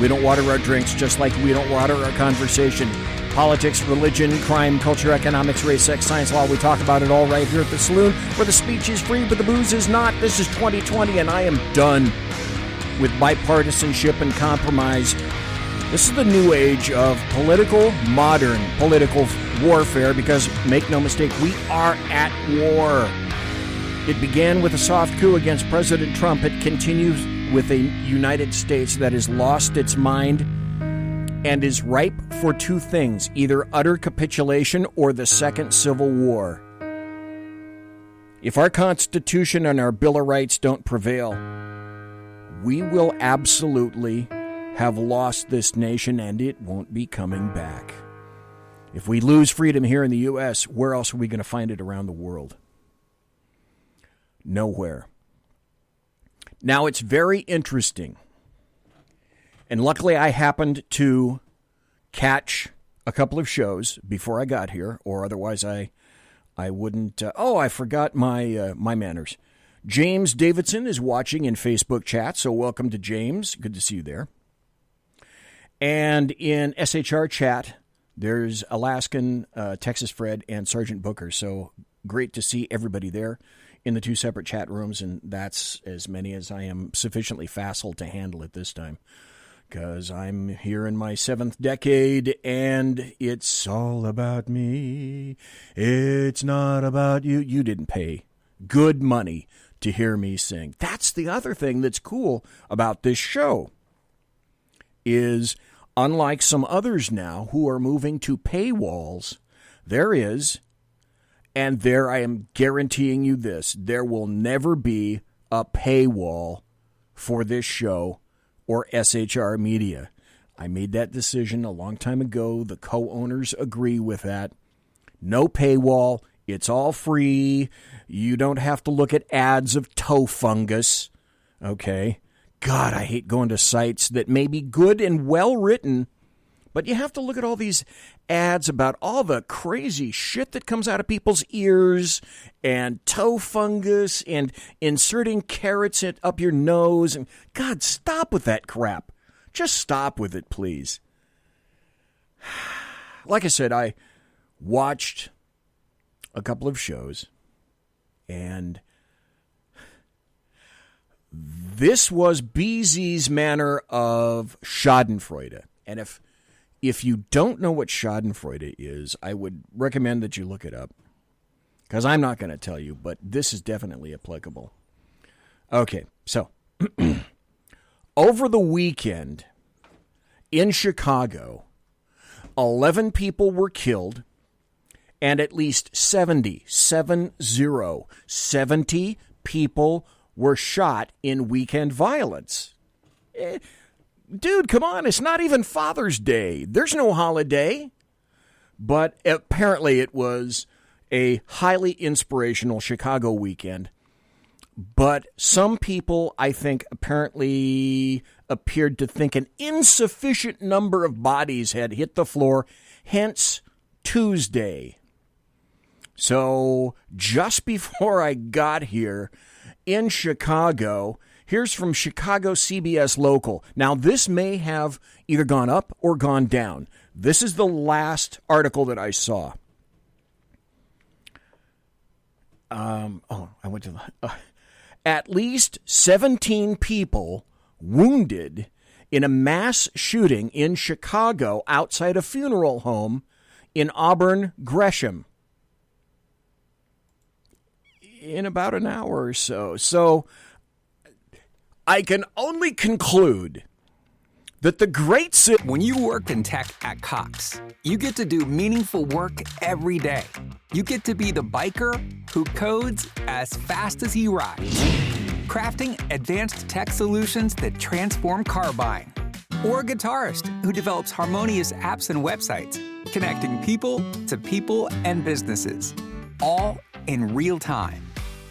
We don't water our drinks, just like we don't water our conversation. Politics, religion, crime, culture, economics, race, sex, science, law. We talk about it all right here at the Saloon, where the speech is free, but the booze is not. This is 2020, and I am done with bipartisanship and compromise. This is the new age of modern political warfare, because, make no mistake, we are at war. It began with a soft coup against President Trump. It continues with a United States that has lost its mind and is ripe for two things, either utter capitulation or the second Civil War. If our Constitution and our Bill of Rights don't prevail, we will absolutely have lost this nation, and it won't be coming back. If we lose freedom here in the U.S., where else are we going to find it around the world? Nowhere. Now, it's very interesting, and luckily I happened to catch a couple of shows before I got here, or otherwise I wouldn't. I forgot my manners. James Davidson is watching in Facebook chat, so welcome to James. Good to see you there. And in SHR chat, there's Alaskan, Texas Fred, and Sergeant Booker, so great to see everybody there in the two separate chat rooms, and that's as many as I am sufficiently facile to handle at this time, because I'm here in my 7th decade, and it's all about me. It's not about you. You didn't pay good money to hear me sing. That's the other thing that's cool about this show, is unlike some others now who are moving to paywalls, there is, and there I am guaranteeing you this, there will never be a paywall for this show or SHR Media. I made that decision a long time ago. The co-owners agree with that. No paywall. It's all free. You don't have to look at ads of toe fungus. Okay? God, I hate going to sites that may be good and well written, but you have to look at all these ads about all the crazy shit that comes out of people's ears and toe fungus and inserting carrots up your nose. And God, stop with that crap. Just stop with it, please. Like I said, I watched a couple of shows, and this was BZ's manner of Schadenfreude. And if you don't know what Schadenfreude is, I would recommend that you look it up, because I'm not going to tell you, but this is definitely applicable. Okay, so over the weekend in Chicago, 11 people were killed, and at least 70 people were shot in weekend violence. Dude, come on, it's not even Father's Day. There's no holiday. But apparently it was a highly inspirational Chicago weekend. But some people, I think, apparently appeared to think an insufficient number of bodies had hit the floor, hence Tuesday. So just before I got here in Chicago, here's from Chicago CBS Local. Now, this may have either gone up or gone down. This is the last article that I saw. At least 17 people wounded in a mass shooting in Chicago outside a funeral home in Auburn, Gresham, in about an hour or so. So I can only conclude that the great city... When you work in tech at Cox, you get to do meaningful work every day. You get to be the biker who codes as fast as he rides, crafting advanced tech solutions that transform car buying, or a guitarist who develops harmonious apps and websites, connecting people to people and businesses, all in real time.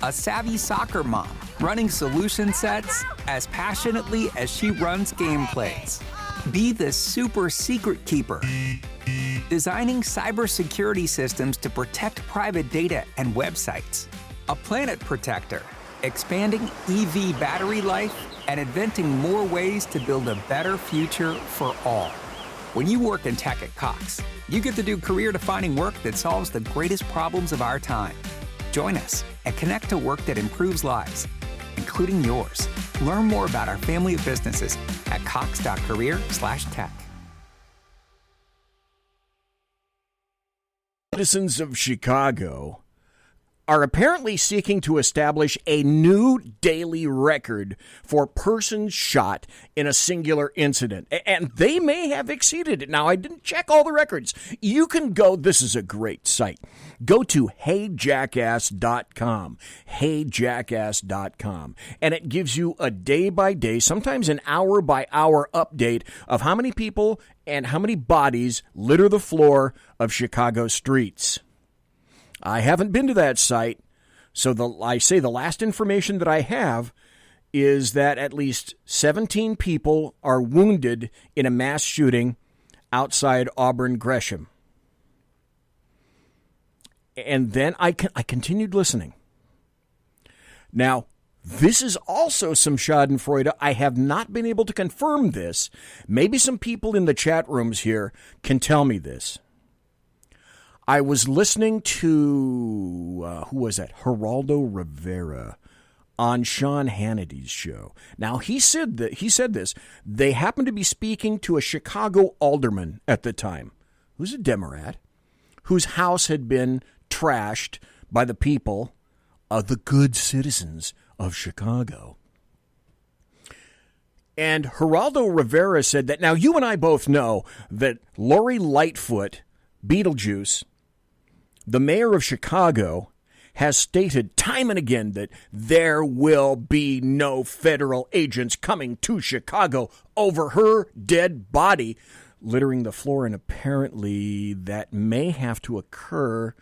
A savvy soccer mom running solution sets as passionately as she runs gameplays. Be the super secret keeper, designing cybersecurity systems to protect private data and websites. A planet protector, expanding EV battery life and inventing more ways to build a better future for all. When you work in tech at Cox, you get to do career-defining work that solves the greatest problems of our time. Join us and connect to work that improves lives, including yours. Learn more about our family of businesses at cox.career/tech. Citizens of Chicago are apparently seeking to establish a new daily record for persons shot in a singular incident. And they may have exceeded it. Now, I didn't check all the records. You can go, this is a great site. Go to heyjackass.com, heyjackass.com, and it gives you a day-by-day, sometimes an hour-by-hour update of how many people and how many bodies litter the floor of Chicago streets. I haven't been to that site, so I say the last information that I have is that at least 17 people are wounded in a mass shooting outside Auburn Gresham. And then I continued listening. Now, this is also some schadenfreude. I have not been able to confirm this. Maybe some people in the chat rooms here can tell me this. I was listening to, who was that? Geraldo Rivera on Sean Hannity's show. Now, he said this. They happened to be speaking to a Chicago alderman at the time, who's a Democrat, whose house had been trashed by the people, the good citizens of Chicago. And Geraldo Rivera said that, now you and I both know that Lori Lightfoot, Beetlejuice, the mayor of Chicago, has stated time and again that there will be no federal agents coming to Chicago over her dead body littering the floor. And apparently that may have to occur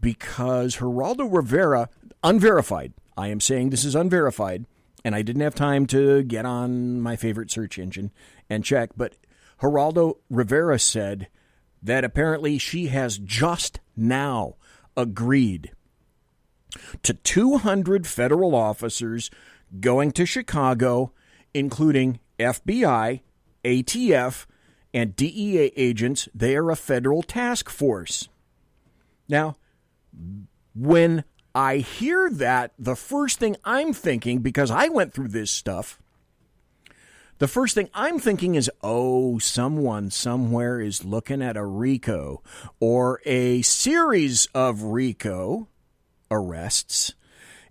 because Geraldo Rivera, unverified, I am saying this is unverified, and I didn't have time to get on my favorite search engine and check, but Geraldo Rivera said that apparently she has just now agreed to 200 federal officers going to Chicago, including FBI, ATF, and DEA agents. They are a federal task force. Now, when I hear that, the first thing I'm thinking, because I went through this stuff, the first thing I'm thinking is, oh, someone somewhere is looking at a RICO or a series of RICO arrests.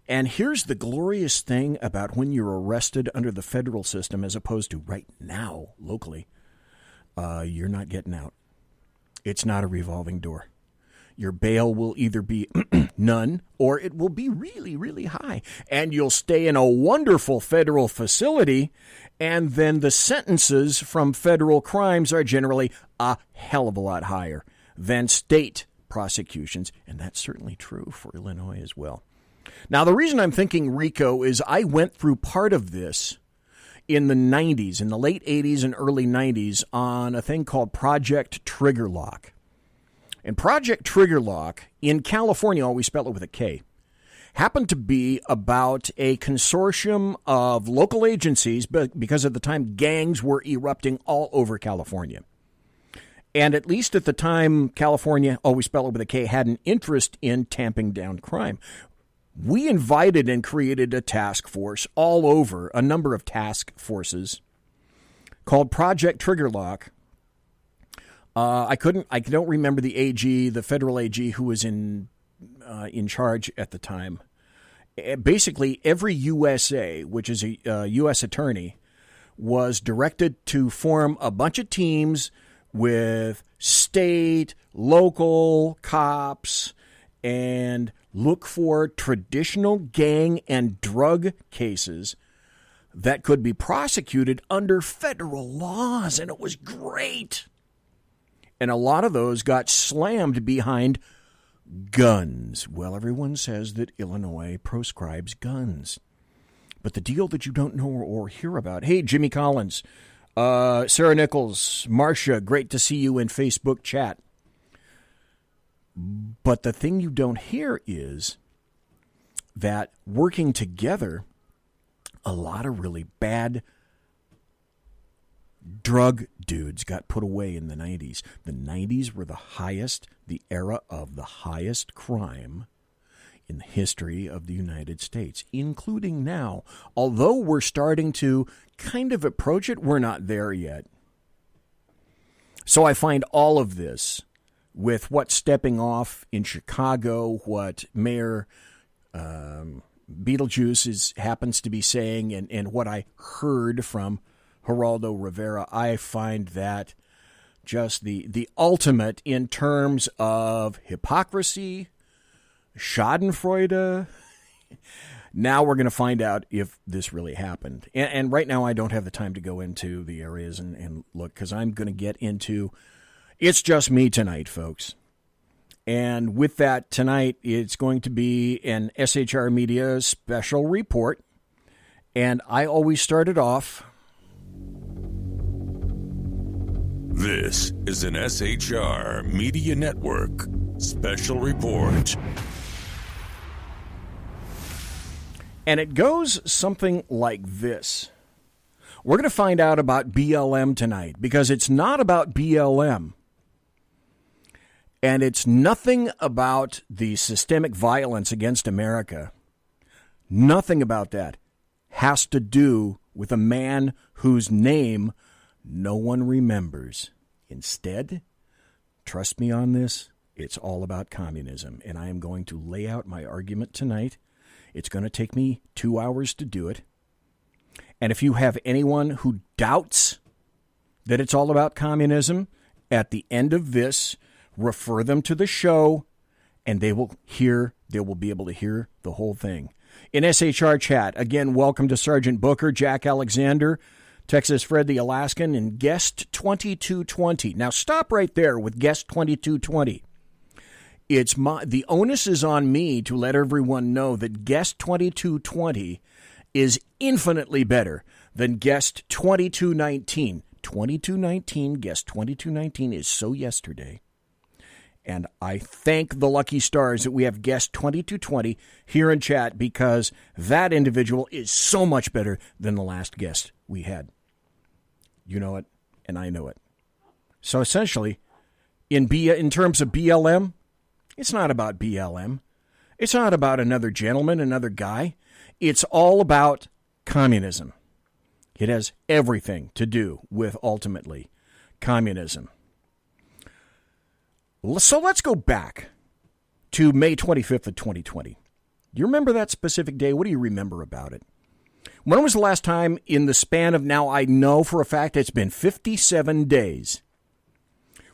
And here's the glorious thing about when you're arrested under the federal system as opposed to right now, locally, you're not getting out. It's not a revolving door. Your bail will either be none or it will be really, really high. And you'll stay in a wonderful federal facility, and then the sentences from federal crimes are generally a hell of a lot higher than state prosecutions. And that's certainly true for Illinois as well. Now, the reason I'm thinking RICO is I went through part of this in the 90s, in the late 80s and early 90s, on a thing called Project Trigger Lock. And Project Trigger Lock in California, always spell it with a K, happened to be about a consortium of local agencies, but because at the time gangs were erupting all over California. And at least at the time, California, always spell it with a K, had an interest in tamping down crime. We invited and created a task force all over, a number of task forces, called Project Trigger Lock. I don't remember the AG, the federal AG who was in charge at the time. Basically, every USA, which is a U.S. attorney, was directed to form a bunch of teams with state, local cops, and look for traditional gang and drug cases that could be prosecuted under federal laws. And it was great. And a lot of those got slammed behind guns. Well, everyone says that Illinois proscribes guns. But the deal that you don't know or hear about, hey, Jimmy Collins, Sarah Nichols, Marcia, great to see you in Facebook chat. But the thing you don't hear is that working together, a lot of really bad drug dudes got put away in the 90s. The 90s were the era of the highest crime in the history of the United States, including now. Although we're starting to kind of approach it, we're not there yet. So I find all of this, with what's stepping off in Chicago, what Mayor Beetlejuice happens to be saying, and what I heard from Geraldo Rivera, I find that just the ultimate in terms of hypocrisy, schadenfreude. Now we're going to find out if this really happened. And right now I don't have the time to go into the areas and look, because I'm going to get into It's Just Me tonight, folks. And with that, tonight, it's going to be an SHR Media special report. And I always start it off. This is an SHR Media Network special report. And it goes something like this. We're going to find out about BLM tonight, because it's not about BLM. And it's nothing about the systemic violence against America. Nothing about that has to do with a man whose name no one remembers. Instead, trust me on this, it's all about communism. And I am going to lay out my argument tonight. It's going to take me 2 hours to do it. And if you have anyone who doubts that it's all about communism, at the end of this, refer them to the show, and they will be able to hear the whole thing. In SHR chat, again, welcome to Sergeant Booker, Jack Alexander, Texas Fred the Alaskan, and Guest 2220. Now stop right there with Guest 2220. The onus is on me to let everyone know that Guest 2220 is infinitely better than Guest 2219. 2219, Guest 2219 is so yesterday. And I thank the lucky stars that we have Guest 2220 here in chat, because that individual is so much better than the last guest we had. You know it, and I know it. So essentially, in terms of BLM, it's not about BLM. It's not about another gentleman, another guy. It's all about communism. It has everything to do with, ultimately, communism. So let's go back to May 25th of 2020. Do you remember that specific day? What do you remember about it? When was the last time in the span of, now I know for a fact it's been 57 days.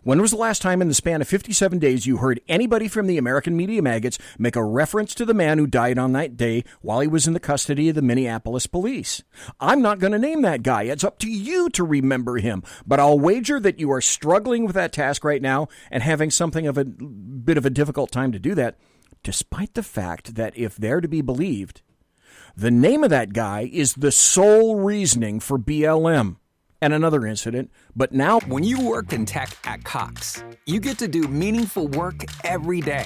When was the last time in the span of 57 days you heard anybody from the American media maggots make a reference to the man who died on that day while he was in the custody of the Minneapolis police? I'm not going to name that guy. It's up to you to remember him. But I'll wager that you are struggling with that task right now and having something of a bit of a difficult time to do that, despite the fact that, if they're to be believed, the name of that guy is the sole reasoning for BLM. And another incident, but now... When you work in tech at Cox, you get to do meaningful work every day.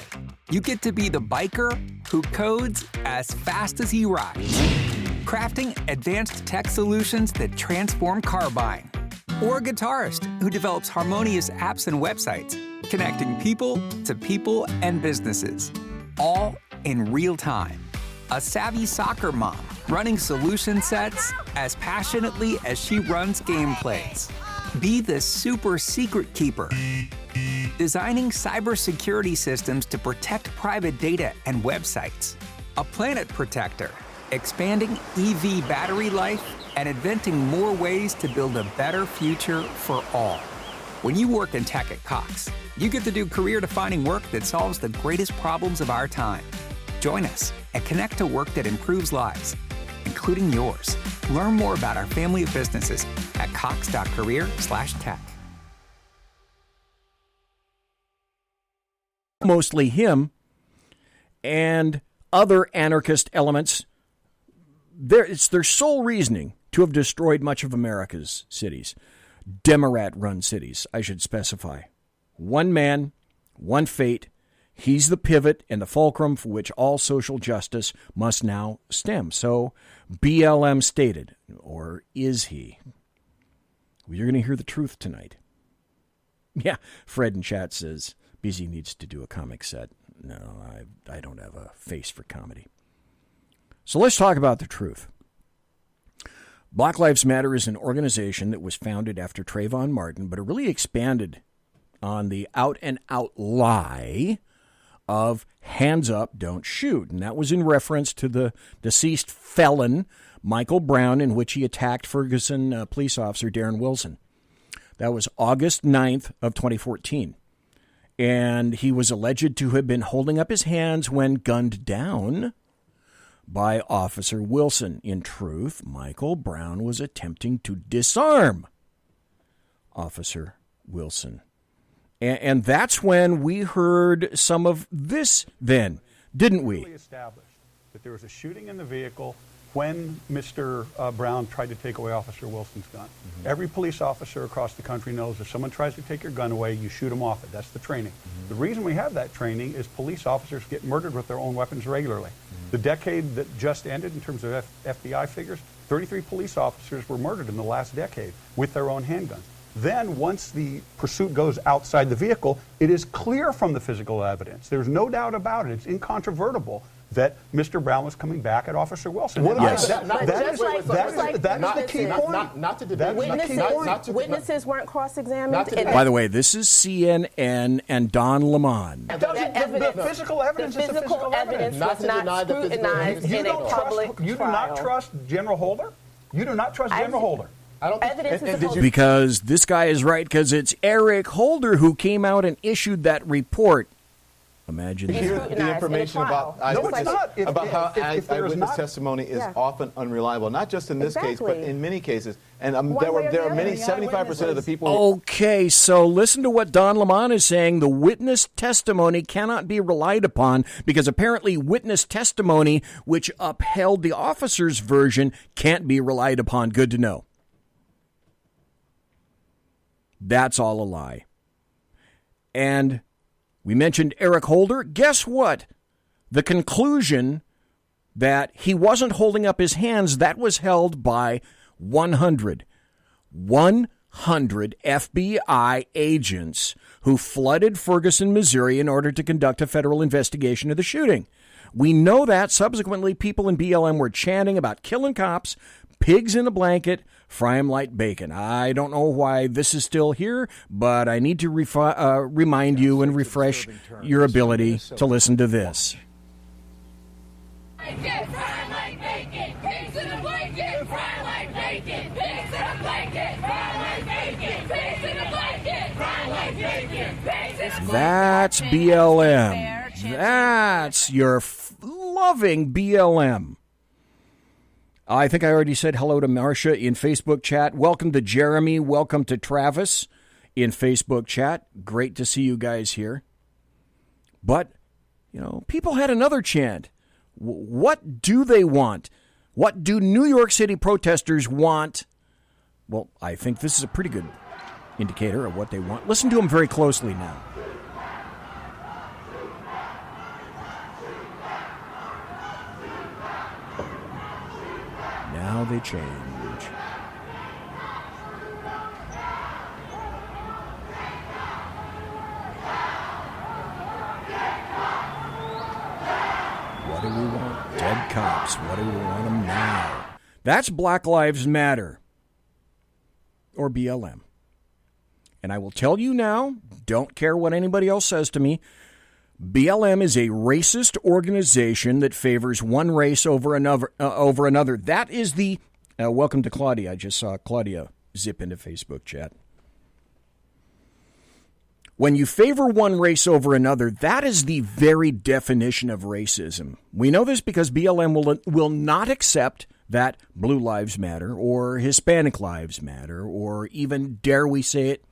You get to be the biker who codes as fast as he rides, crafting advanced tech solutions that transform car buying. Or a guitarist who develops harmonious apps and websites, connecting people to people and businesses, all in real time. A savvy soccer mom running solution sets as passionately as she runs gameplays. Be the super secret keeper, designing cybersecurity systems to protect private data and websites. A planet protector, expanding EV battery life and inventing more ways to build a better future for all. When you work in tech at Cox, you get to do career-defining work that solves the greatest problems of our time. Join us and connect to work that improves lives, including yours. Learn more about our family of businesses at cox.career/tech. Mostly him and other anarchist elements. It's their sole reasoning to have destroyed much of America's cities. Democrat-run cities, I should specify. One man, one fate. He's the pivot and the fulcrum for which all social justice must now stem. So BLM stated, or is he? Well, you're going to hear the truth tonight. Yeah, Fred in chat says, BZ needs to do a comic set. No, I don't have a face for comedy. So let's talk about the truth. Black Lives Matter is an organization that was founded after Trayvon Martin, but it really expanded on the out-and-out lie of hands up, don't shoot. And that was in reference to the deceased felon, Michael Brown, in which he attacked Ferguson police officer Darren Wilson. That was August 9th of 2014. And he was alleged to have been holding up his hands when gunned down by Officer Wilson. In truth, Michael Brown was attempting to disarm Officer Wilson. And that's when we heard some of this then, didn't we? Established that there was a shooting in the vehicle when Mr. Brown tried to take away Officer Wilson's gun. Mm-hmm. Every police officer across the country knows if someone tries to take your gun away, you shoot them off it. That's the training. Mm-hmm. The reason we have that training is police officers get murdered with their own weapons regularly. Mm-hmm. The decade that just ended in terms of FBI figures, 33 police officers were murdered in the last decade with their own handguns. Then, once the pursuit goes outside the vehicle, it is clear from the physical evidence. There's no doubt about it. It's incontrovertible that Mr. Brown was coming back at Officer Wilson. What about yes. That's the key point. Not to debate. Witnesses weren't cross-examined. By the way, this is CNN and Don Lemon. The physical evidence is the physical evidence. Was not scrutinized in a public trial. You do not trust General Holder? You do not trust General Holder? I don't think, because this guy is right, because it's Eric Holder who came out and issued that report. Imagine the information about how eyewitness testimony is often unreliable, not just in this case, but in many cases. And there are many, 75% of the people. Okay, so listen to what Don Lemon is saying. The witness testimony cannot be relied upon because apparently witness testimony, which upheld the officer's version, can't be relied upon. Good to know. That's all a lie. And we mentioned Eric Holder. Guess what? The conclusion that he wasn't holding up his hands, that was held by 100 FBI agents who flooded Ferguson, Missouri in order to conduct a federal investigation of the shooting. We know that subsequently people in BLM were chanting about killing cops, pigs in a blanket, fry 'em like bacon. I don't know why this is still here, but I need to remind you and refresh your ability to listen to this. That's BLM. That's your loving BLM. I think I already said hello to Marcia in Facebook chat. Welcome to Jeremy. Welcome to Travis in Facebook chat. Great to see you guys here. But, people had another chant. What do they want? What do New York City protesters want? Well, I think this is a pretty good indicator of what they want. Listen to them very closely now. Now they change. What do we want? Dead cops. What do we want them now? That's Black Lives Matter. Or BLM. And I will tell you now, don't care what anybody else says to me, BLM is a racist organization that favors one race over another. That is the... welcome to Claudia. I just saw Claudia zip into Facebook chat. When you favor one race over another, that is the very definition of racism. We know this because BLM will not accept that Blue Lives Matter or Hispanic Lives Matter or even, dare we say it,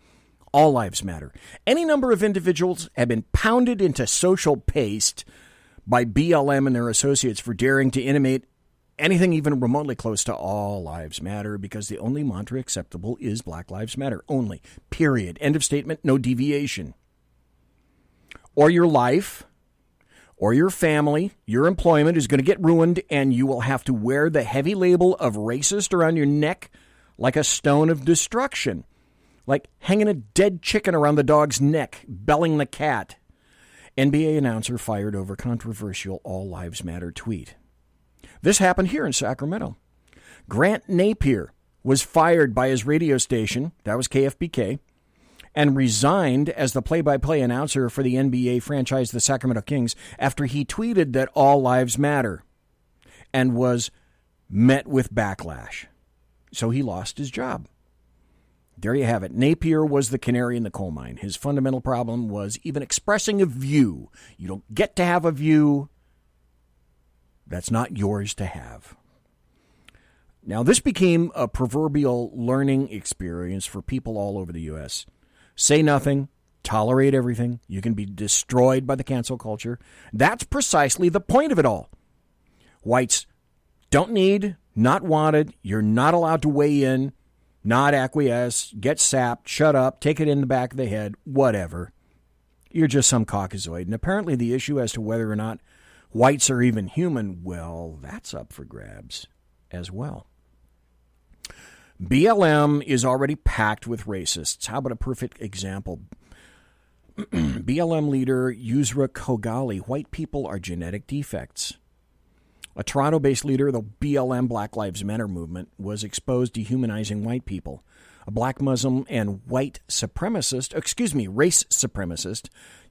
all lives matter. Any number of individuals have been pounded into social paste by BLM and their associates for daring to intimate anything even remotely close to all lives matter because the only mantra acceptable is Black Lives Matter. Only. Period. End of statement. No deviation. Or your life or your family, your employment is going to get ruined, and you will have to wear the heavy label of racist around your neck like a stone of destruction, like hanging a dead chicken around the dog's neck, belling the cat. NBA announcer fired over controversial All Lives Matter tweet. This happened here in Sacramento. Grant Napier was fired by his radio station, that was KFBK, and resigned as the play-by-play announcer for the NBA franchise, the Sacramento Kings, after he tweeted that all lives matter and was met with backlash. So he lost his job. There you have it. Napier was the canary in the coal mine. His fundamental problem was even expressing a view. You don't get to have a view that's not yours to have. Now, this became a proverbial learning experience for people all over the U.S. Say nothing, tolerate everything. You can be destroyed by the cancel culture. That's precisely the point of it all. Whites don't need, not wanted. You're not allowed to weigh in, not acquiesce, get sapped, shut up, take it in the back of the head, whatever. You're just some Caucasoid. And apparently the issue as to whether or not whites are even human, well, that's up for grabs as well. BLM is already packed with racists. How about a perfect example? BLM leader Yusra Kogali, white people are genetic defects. A Toronto-based leader of the BLM Black Lives Matter movement was exposed dehumanizing white people. A black Muslim and race supremacist,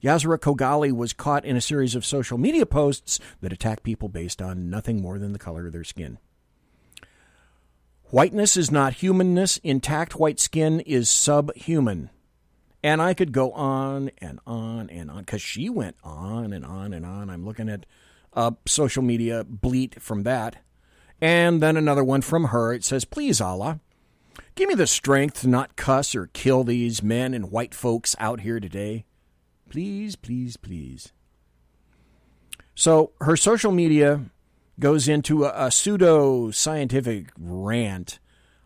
Yusra Kogali was caught in a series of social media posts that attack people based on nothing more than the color of their skin. Whiteness is not humanness. Intact white skin is subhuman. And I could go on and on and on, because she went on and on and on. I'm looking at social media bleat from that. And then another one from her. It says, "Please, Allah, give me the strength to not cuss or kill these men and white folks out here today. Please, please, please." So her social media goes into a pseudo-scientific rant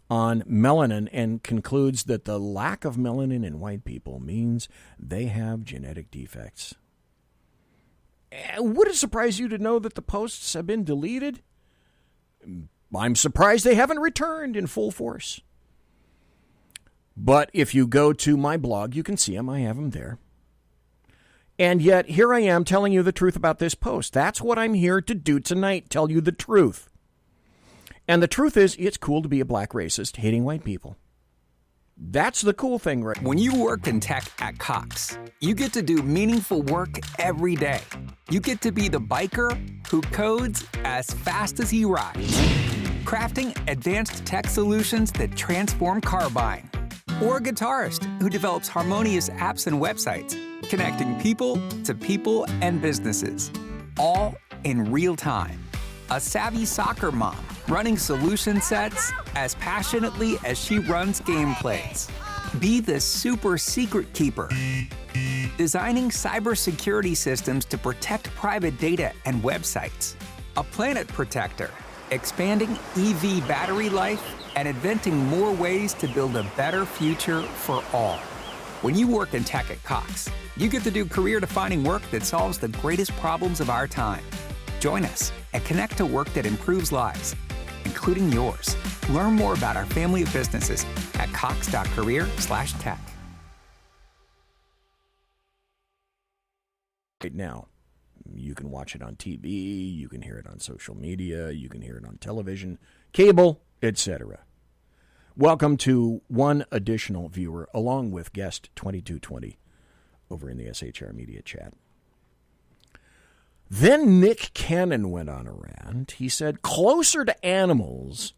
on melanin and concludes that the lack of melanin in white people means they have genetic defects. Would it surprise you to know that the posts have been deleted? I'm surprised they haven't returned in full force. But if you go to my blog, you can see them. I have them there. And yet, here I am telling you the truth about this post. That's what I'm here to do tonight, tell you the truth. And the truth is, it's cool to be a black racist hating white people. That's the cool thing, right? When you work in tech at Cox, you get to do meaningful work every day. You get to be the biker who codes as fast as he rides, crafting advanced tech solutions that transform car buying, or a guitarist who develops harmonious apps and websites, connecting people to people and businesses, all in real time. A savvy soccer mom running solution sets as passionately as she runs gameplays. Be the super secret keeper, designing cybersecurity systems to protect private data and websites. A planet protector, expanding EV battery life and inventing more ways to build a better future for all. When you work in tech at Cox, you get to do career-defining work that solves the greatest problems of our time. Join us and connect to work that improves lives, including yours. Learn more about our family of businesses at cox.career/tech. Right now, you can watch it on TV, you can hear it on social media, you can hear it on television, cable, etc. Welcome to one additional viewer, along with guest 2220 over in the SHR Media chat. Then Nick Cannon went on a rant. He said, "Closer to animals."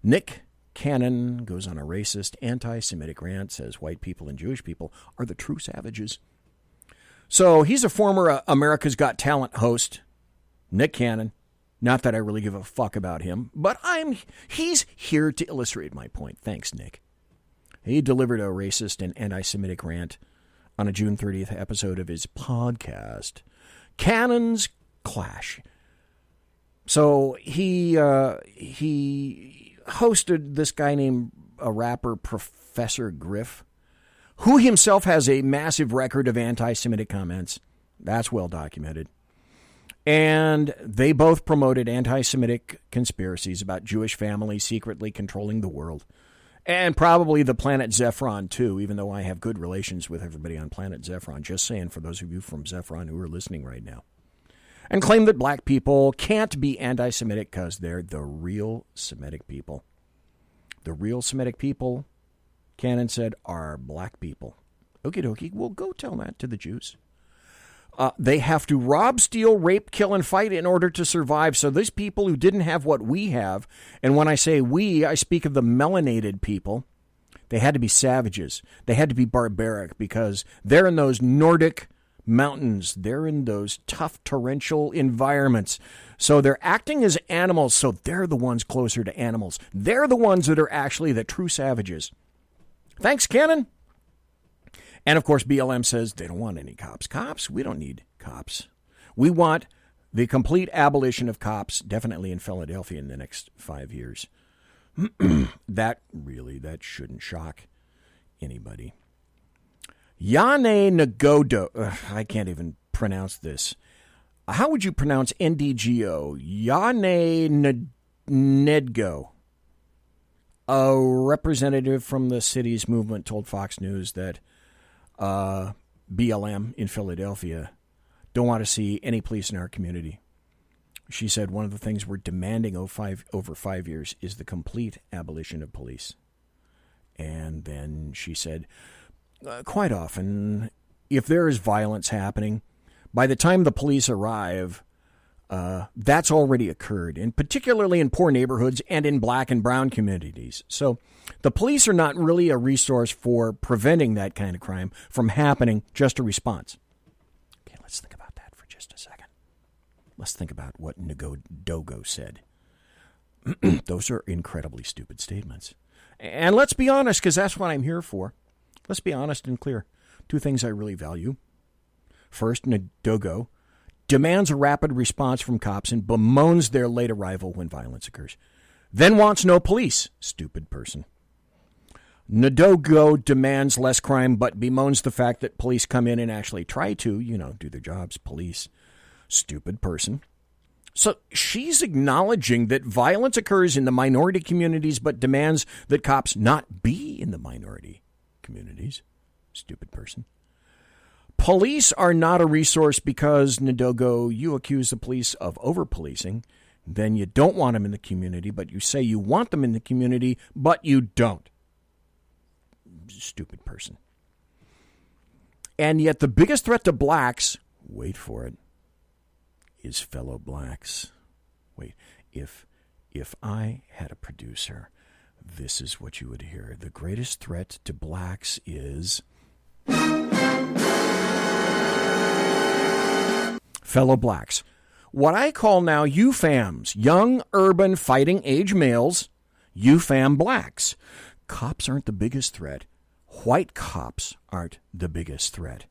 Nick Cannon goes on a racist, anti-Semitic rant, says white people and Jewish people are the true savages. So he's a former America's Got Talent host, Nick Cannon. Not that I really give a fuck about him, but he's here to illustrate my point. Thanks, Nick. He delivered a racist and anti-Semitic rant on a June 30th episode of his podcast, Cannon's Clash. So he hosted this guy named a rapper, Professor Griff, who himself has a massive record of anti-Semitic comments. That's well documented. And they both promoted anti-Semitic conspiracies about Jewish families secretly controlling the world. And probably the planet Zephron, too, even though I have good relations with everybody on planet Zephron. Just saying, for those of you from Zephron who are listening right now. And claim that black people can't be anti-Semitic because they're the real Semitic people. The real Semitic people, Cannon said, are black people. Okie dokie, well, go tell that to the Jews. They have to rob, steal, rape, kill, and fight in order to survive. So these people who didn't have what we have, and when I say we, I speak of the melanated people, they had to be savages. They had to be barbaric because they're in those Nordic mountains. They're in those tough torrential environments. So they're acting as animals, so they're the ones closer to animals. They're the ones that are actually the true savages. Thanks, Cannon. And, of course, BLM says they don't want any cops. Cops? We don't need cops. We want the complete abolition of cops, definitely in Philadelphia in the next 5 years. That shouldn't shock anybody. Yane Nagodo. I can't even pronounce this. How would you pronounce NDGO? Yane Nedgo. A representative from the city's movement told Fox News that BLM in Philadelphia don't want to see any police in our community. She said one of the things we're demanding over 5 years is the complete abolition of police. And then she said, quite often, if there is violence happening, by the time the police arrive, that's already occurred, and particularly in poor neighborhoods and in black and brown communities. So the police are not really a resource for preventing that kind of crime from happening, just a response. Okay, let's think about that for just a second. Let's think about what Dogo said. Those are incredibly stupid statements. And let's be honest, because that's what I'm here for. Let's be honest and clear. Two things I really value. First, Dogo demands a rapid response from cops and bemoans their late arrival when violence occurs. Then wants no police. Stupid person. Ndogo demands less crime, but bemoans the fact that police come in and actually try to, do their jobs. Police. Stupid person. So she's acknowledging that violence occurs in the minority communities, but demands that cops not be in the minority communities. Stupid person. Police are not a resource because, Ndogo, you accuse the police of over-policing. Then you don't want them in the community, but you say you want them in the community, but you don't. Stupid person. And yet the biggest threat to blacks, wait for it, is fellow blacks. Wait, if I had a producer, this is what you would hear. The greatest threat to blacks is fellow blacks. What I call now UFAMs, young, urban, fighting age males, UFAM blacks. Cops aren't the biggest threat. White cops aren't the biggest threat.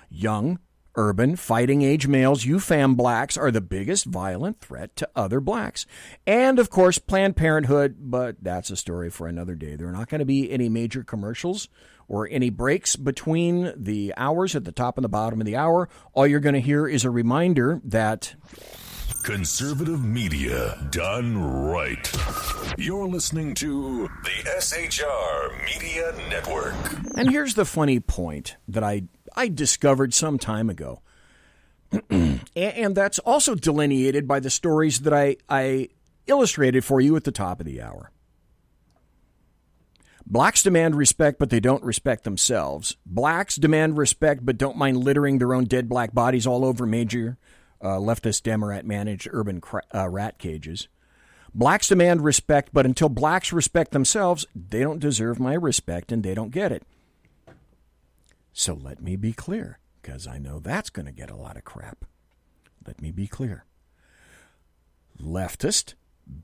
Young, urban, fighting age males, UFAM blacks are the biggest violent threat to other blacks. And, of course, Planned Parenthood, but that's a story for another day. There are not going to be any major commercials or any breaks between the hours at the top and the bottom of the hour. All you're going to hear is a reminder that conservative media done right. You're listening to the SHR Media Network. And here's the funny point that I discovered some time ago. And that's also delineated by the stories that I illustrated for you at the top of the hour. Blacks demand respect, but they don't respect themselves. Blacks demand respect, but don't mind littering their own dead black bodies all over major leftist Democrat-managed urban rat cages. Blacks demand respect, but until blacks respect themselves, they don't deserve my respect and they don't get it. So let me be clear, because I know that's going to get a lot of crap. Let me be clear. Leftist,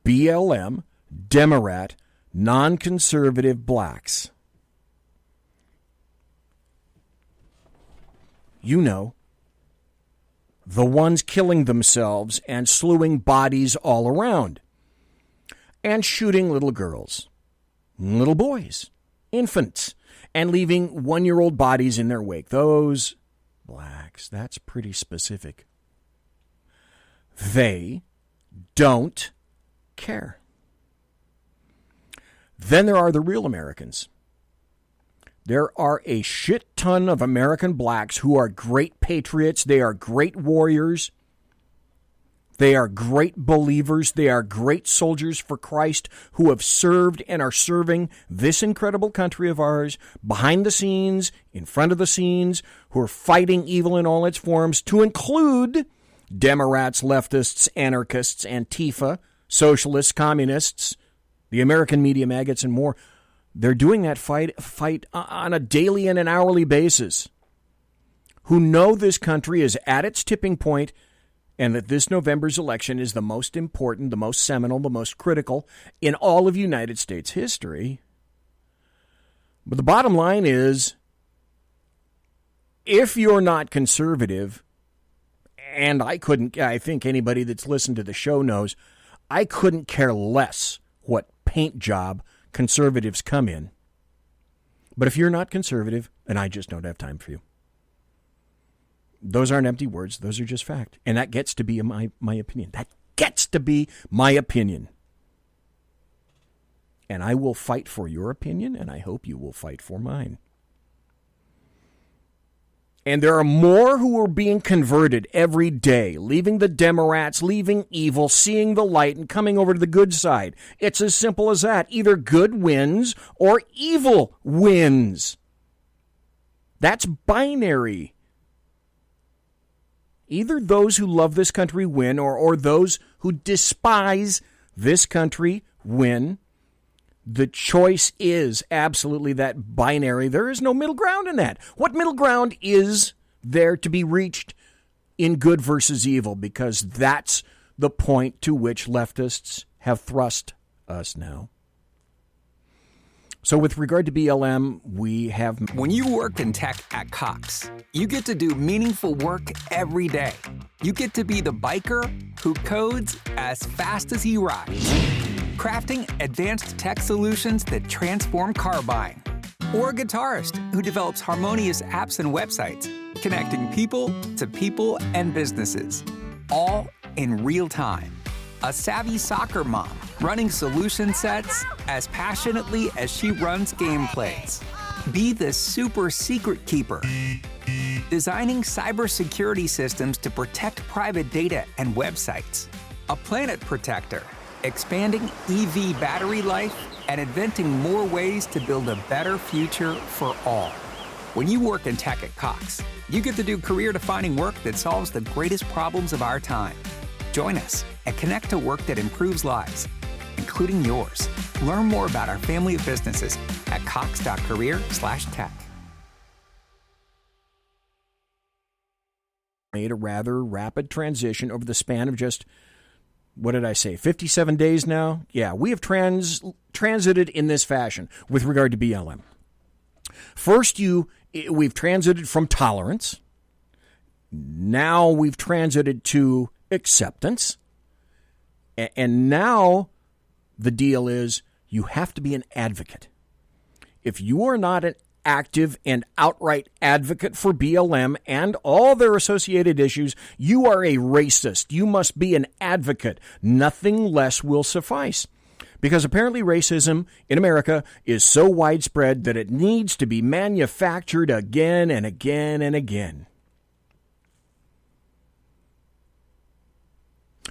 BLM, Democrat, non-conservative blacks. You know, the ones killing themselves and slewing bodies all around. And shooting little girls, little boys, infants, and leaving one-year-old bodies in their wake. Those blacks, that's pretty specific. They don't care. Then there are the real Americans. There are a shit ton of American blacks who are great patriots. They are great warriors. They are great believers. They are great soldiers for Christ who have served and are serving this incredible country of ours behind the scenes, in front of the scenes, who are fighting evil in all its forms, to include Democrats, leftists, anarchists, Antifa, socialists, communists, the American media maggots, and more. They're doing that fight on a daily and an hourly basis, who know this country is at its tipping point and that this November's election is the most important, the most seminal, the most critical in all of United States history. But the bottom line is, if you're not conservative, and I think anybody that's listened to the show knows, I couldn't care less what paint job conservatives come in. But if you're not conservative, then I just don't have time for you. Those aren't empty words. Those are just fact. And that gets to be my opinion. That gets to be my opinion. And I will fight for your opinion, and I hope you will fight for mine. And there are more who are being converted every day, leaving the Democrats, leaving evil, seeing the light, and coming over to the good side. It's as simple as that. Either good wins or evil wins. That's binary. Either those who love this country win, or those who despise this country win. The choice is absolutely that binary. There is no middle ground in that. What middle ground is there to be reached in good versus evil? Because that's the point to which leftists have thrust us now. So with regard to BLM, we have... When you work in tech at Cox, you get to do meaningful work every day. You get to be the biker who codes as fast as he rides, crafting advanced tech solutions that transform car buying. Or a guitarist who develops harmonious apps and websites, connecting people to people and businesses, all in real time. A savvy soccer mom running solution sets as passionately as she runs gameplays. Be the super secret keeper, designing cybersecurity systems to protect private data and websites. A planet protector, expanding EV battery life and inventing more ways to build a better future for all. When you work in tech at Cox, you get to do career-defining work that solves the greatest problems of our time. Join us and connect to work that improves lives, including yours. Learn more about our family of businesses at cox.career/tech. Made a rather rapid transition over the span of just, 57 days now? Yeah, we have transited in this fashion with regard to BLM. First, we've transited from tolerance. Now we've transited to acceptance. And now the deal is you have to be an advocate. If you are not an active and outright advocate for BLM and all their associated issues, you are a racist. You must be an advocate. Nothing less will suffice. Because apparently racism in America is so widespread that it needs to be manufactured again and again and again.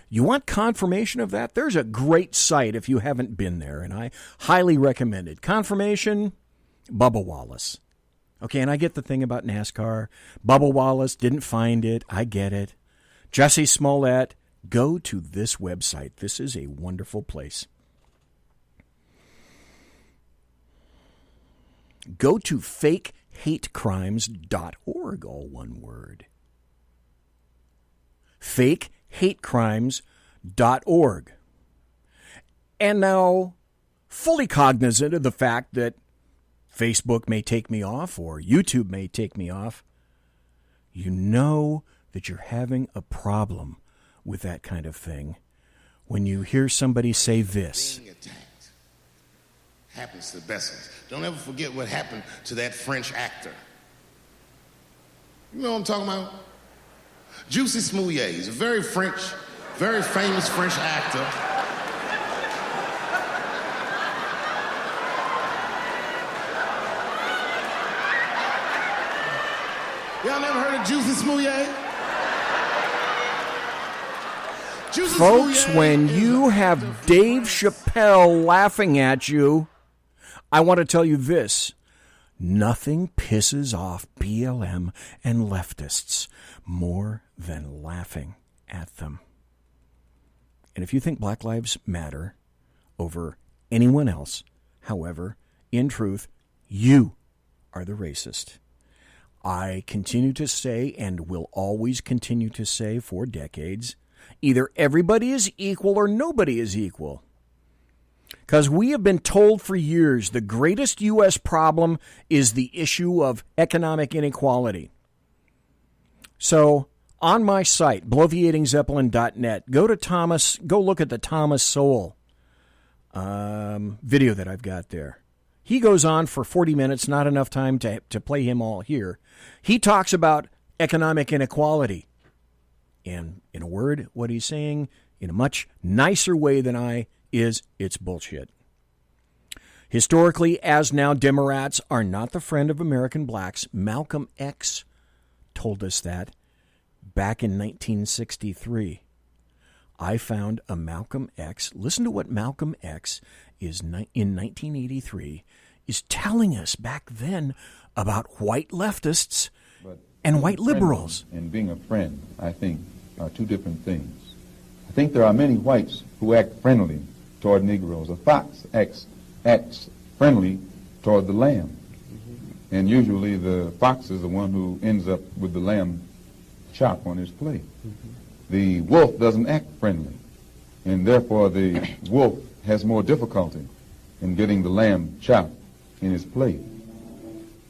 You want confirmation of that? There's a great site if you haven't been there, and I highly recommend it. Confirmation, Bubba Wallace. Okay, and I get the thing about NASCAR. Bubba Wallace didn't find it. I get it. Jussie Smollett, go to this website. This is a wonderful place. Go to fakehatecrimes.org, all one word. fakehatecrimes.org. And now, fully cognizant of the fact that Facebook may take me off or YouTube may take me off, you know that you're having a problem with that kind of thing when you hear somebody say this. Being attacked happens to the best of us. Don't ever forget what happened to that French actor. You know what I'm talking about? Juicy Smouillet. He's a very French very famous French actor. Y'all never heard of Juicy Smouillet? Folks, when you have Dave Chappelle laughing at you, I want to tell you this. Nothing pisses off BLM and leftists more than laughing at them. And if you think Black Lives Matter over anyone else, however, in truth, you are the racist. I continue to say, and will always continue to say for decades, either everybody is equal or nobody is equal. Because we have been told for years the greatest U.S. problem is the issue of economic inequality. So on my site, bloviatingzeppelin.net, go look at the Thomas Sowell video that I've got there. He goes on for 40 minutes, not enough time to play him all here. He talks about economic inequality. And in a word, what he's saying in a much nicer way than it's bullshit. Historically, as now, Democrats are not the friend of American blacks. Malcolm X told us that back in 1963. I found a Malcolm X. Listen to what Malcolm X is in 1983 is telling us back then about white leftists and white liberals. And being a friend, I think, are two different things. I think there are many whites who act friendly toward Negroes. A fox acts friendly toward the lamb. And usually the fox is the one who ends up with the lamb chop on his plate. The wolf doesn't act friendly, and therefore the wolf has more difficulty in getting the lamb chop in his plate.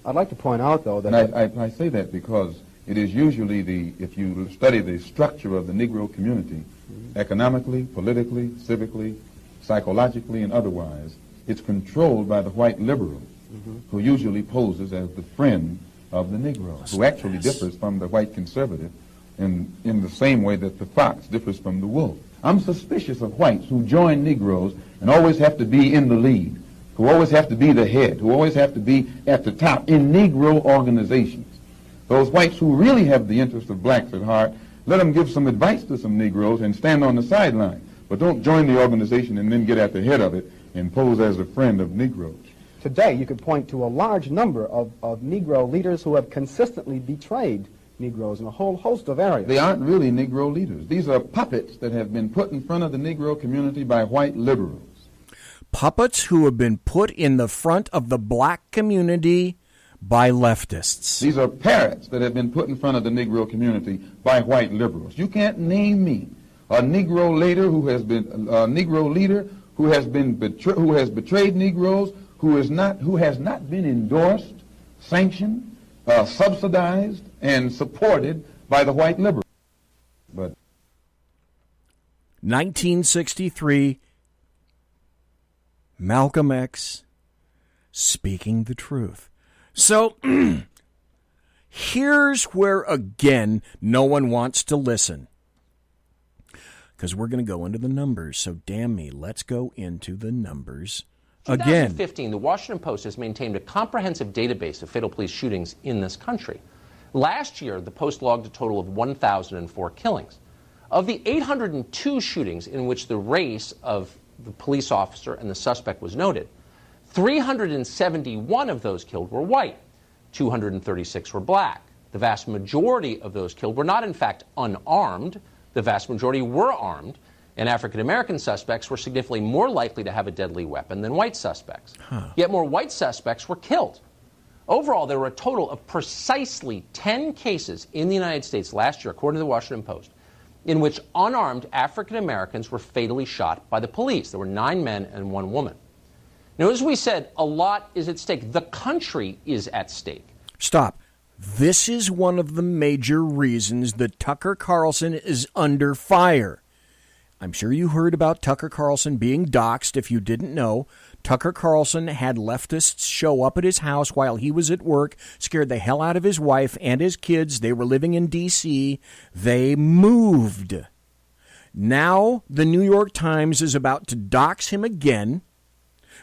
I'd like to point out, though, that... And I say that because it is usually if you study the structure of the Negro community, economically, politically, civically, psychologically, and otherwise, it's controlled by the white liberal, who usually poses as the friend of the Negro, who actually differs from the white conservative in the same way that the fox differs from the wolf. I'm suspicious of whites who join Negroes and always have to be in the lead, who always have to be the head, who always have to be at the top in Negro organizations. Those whites who really have the interest of blacks at heart, let them give some advice to some Negroes and stand on the sideline, but don't join the organization and then get at the head of it and pose as a friend of Negroes. Today, you could point to a large number of Negro leaders who have consistently betrayed Negroes in a whole host of areas. They aren't really Negro leaders. These are puppets that have been put in front of the Negro community by white liberals. Puppets who have been put in the front of the black community by leftists. These are parrots that have been put in front of the Negro community by white liberals. You can't name me a Negro leader who has betrayed Negroes, who has not been endorsed, sanctioned, subsidized, and supported by the white liberals. But 1963, Malcolm X speaking the truth. So here's where, again, no one wants to listen. Because we're going to go into the numbers. So damn me, let's go into the numbers again. In 2015, the Washington Post has maintained a comprehensive database of fatal police shootings in this country. Last year, the Post logged a total of 1,004 killings. Of the 802 shootings in which the race of the police officer and the suspect was noted, 371 of those killed were white, 236 were black. The vast majority of those killed were not, in fact, unarmed. The vast majority were armed, and African-American suspects were significantly more likely to have a deadly weapon than white suspects. Yet more white suspects were killed. Overall, there were a total of precisely 10 cases in the United States last year, according to the Washington Post, in which unarmed African-Americans were fatally shot by the police. There were 9 men and 1 woman. Now, as we said, a lot is at stake. The country is at stake. Stop. This is one of the major reasons that Tucker Carlson is under fire. I'm sure you heard about Tucker Carlson being doxxed. If you didn't know, Tucker Carlson had leftists show up at his house while he was at work, scared the hell out of his wife and his kids. They were living in D.C. They moved. Now the New York Times is about to dox him again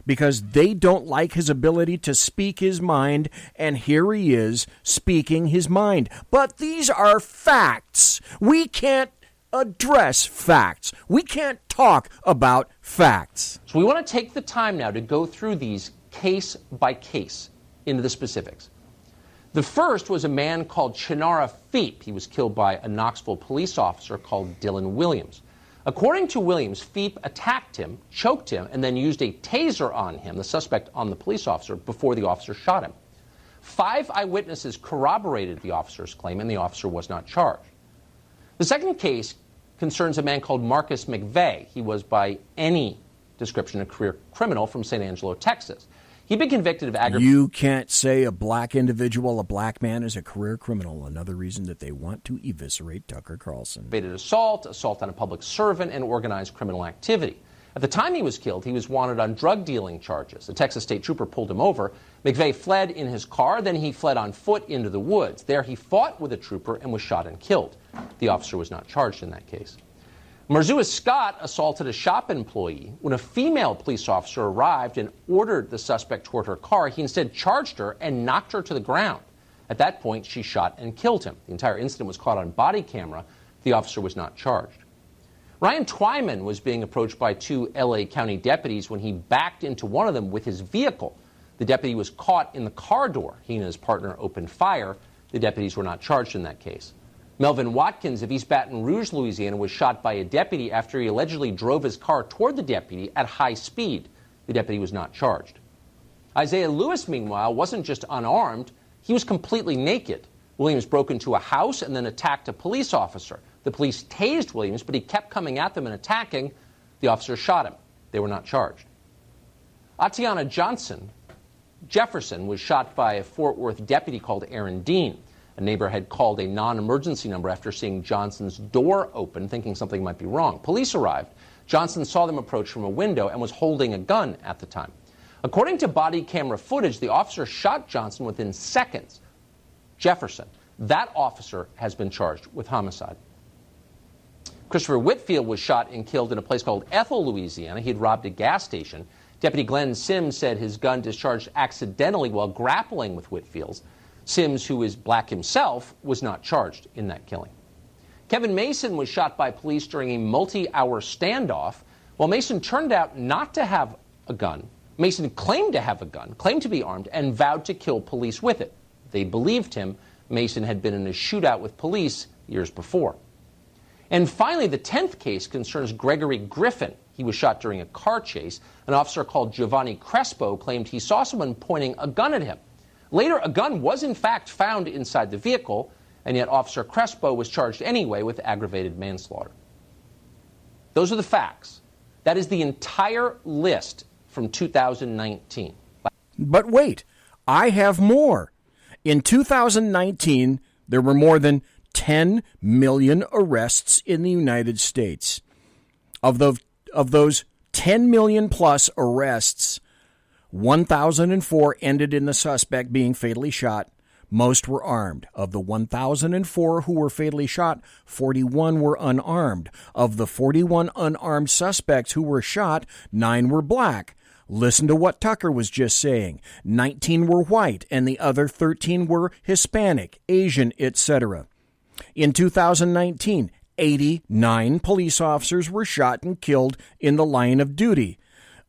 because they don't like his ability to speak his mind, and here he is speaking his mind. But these are facts. We can't address facts. We can't talk about facts. So we want to take the time now to go through these case by case into the specifics. The first was a man called Chinara Feep. He was killed by a Knoxville police officer called Dylan Williams. According to Williams, Feep attacked him, choked him, and then used a taser on him, the suspect on the police officer, before the officer shot him. 5 eyewitnesses corroborated the officer's claim, and the officer was not charged. The second case concerns a man called Marcus McVeigh. He was, by any description, a career criminal from San Angelo, Texas. He'd been convicted of aggravated... You can't say a black individual, a black man, is a career criminal. Another reason that they want to eviscerate Tucker Carlson. Assault on a public servant, and organized criminal activity. At the time he was killed, he was wanted on drug dealing charges. A Texas state trooper pulled him over. McVeigh fled in his car, then he fled on foot into the woods. There he fought with a trooper and was shot and killed. The officer was not charged in that case. Marzua Scott assaulted a shop employee. When a female police officer arrived and ordered the suspect toward her car, he instead charged her and knocked her to the ground. At that point, she shot and killed him. The entire incident was caught on body camera. The officer was not charged. Ryan Twyman was being approached by 2 L.A. County deputies when he backed into one of them with his vehicle. The deputy was caught in the car door. He and his partner opened fire. The deputies were not charged in that case. Melvin Watkins of East Baton Rouge, Louisiana, was shot by a deputy after he allegedly drove his car toward the deputy at high speed. The deputy was not charged. Isaiah Lewis, meanwhile, wasn't just unarmed. He was completely naked. Williams broke into a house and then attacked a police officer. The police tased Williams, but he kept coming at them and attacking. The officer shot him. They were not charged. Atiana Jefferson was shot by a Fort Worth deputy called Aaron Dean. A neighbor had called a non-emergency number after seeing Johnson's door open, thinking something might be wrong. Police arrived. Johnson saw them approach from a window and was holding a gun at the time. According to body camera footage, the officer shot Johnson within seconds. Jefferson, that officer, has been charged with homicide. Christopher Whitfield was shot and killed in a place called Ethel, Louisiana. He had robbed a gas station. Deputy Glenn Sims said his gun discharged accidentally while grappling with Whitfield's. Sims, who is black himself, was not charged in that killing. Kevin Mason was shot by police during a multi-hour standoff. While Mason turned out not to have a gun, Mason claimed to have a gun, claimed to be armed, and vowed to kill police with it. They believed him. Mason had been in a shootout with police years before. And finally, the 10th case concerns Gregory Griffin. He was shot during a car chase. An officer called Giovanni Crespo claimed he saw someone pointing a gun at him. Later, a gun was in fact found inside the vehicle, and yet Officer Crespo was charged anyway with aggravated manslaughter. Those are the facts. That is the entire list from 2019. But wait, I have more. In 2019, there were more than 10 million arrests in the United States. Of those 10 million plus arrests, 1,004 ended in the suspect being fatally shot. Most were armed. Of the 1,004 who were fatally shot, 41 were unarmed. Of the 41 unarmed suspects who were shot, 9 were black. Listen to what Tucker was just saying. 19 were white, and the other 13 were Hispanic, Asian, etc. In 2019, 89 police officers were shot and killed in the line of duty.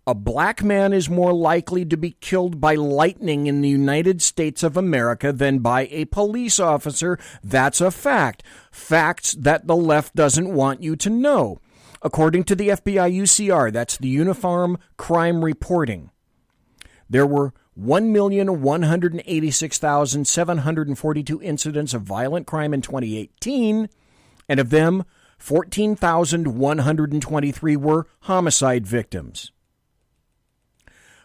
A black man is more likely to be killed by lightning in the United States of America than by a police officer. That's a fact. Facts that the left doesn't want you to know. According to the FBI UCR, that's the Uniform Crime Reporting, there were 1,186,742 incidents of violent crime in 2018, and of them, 14,123 were homicide victims.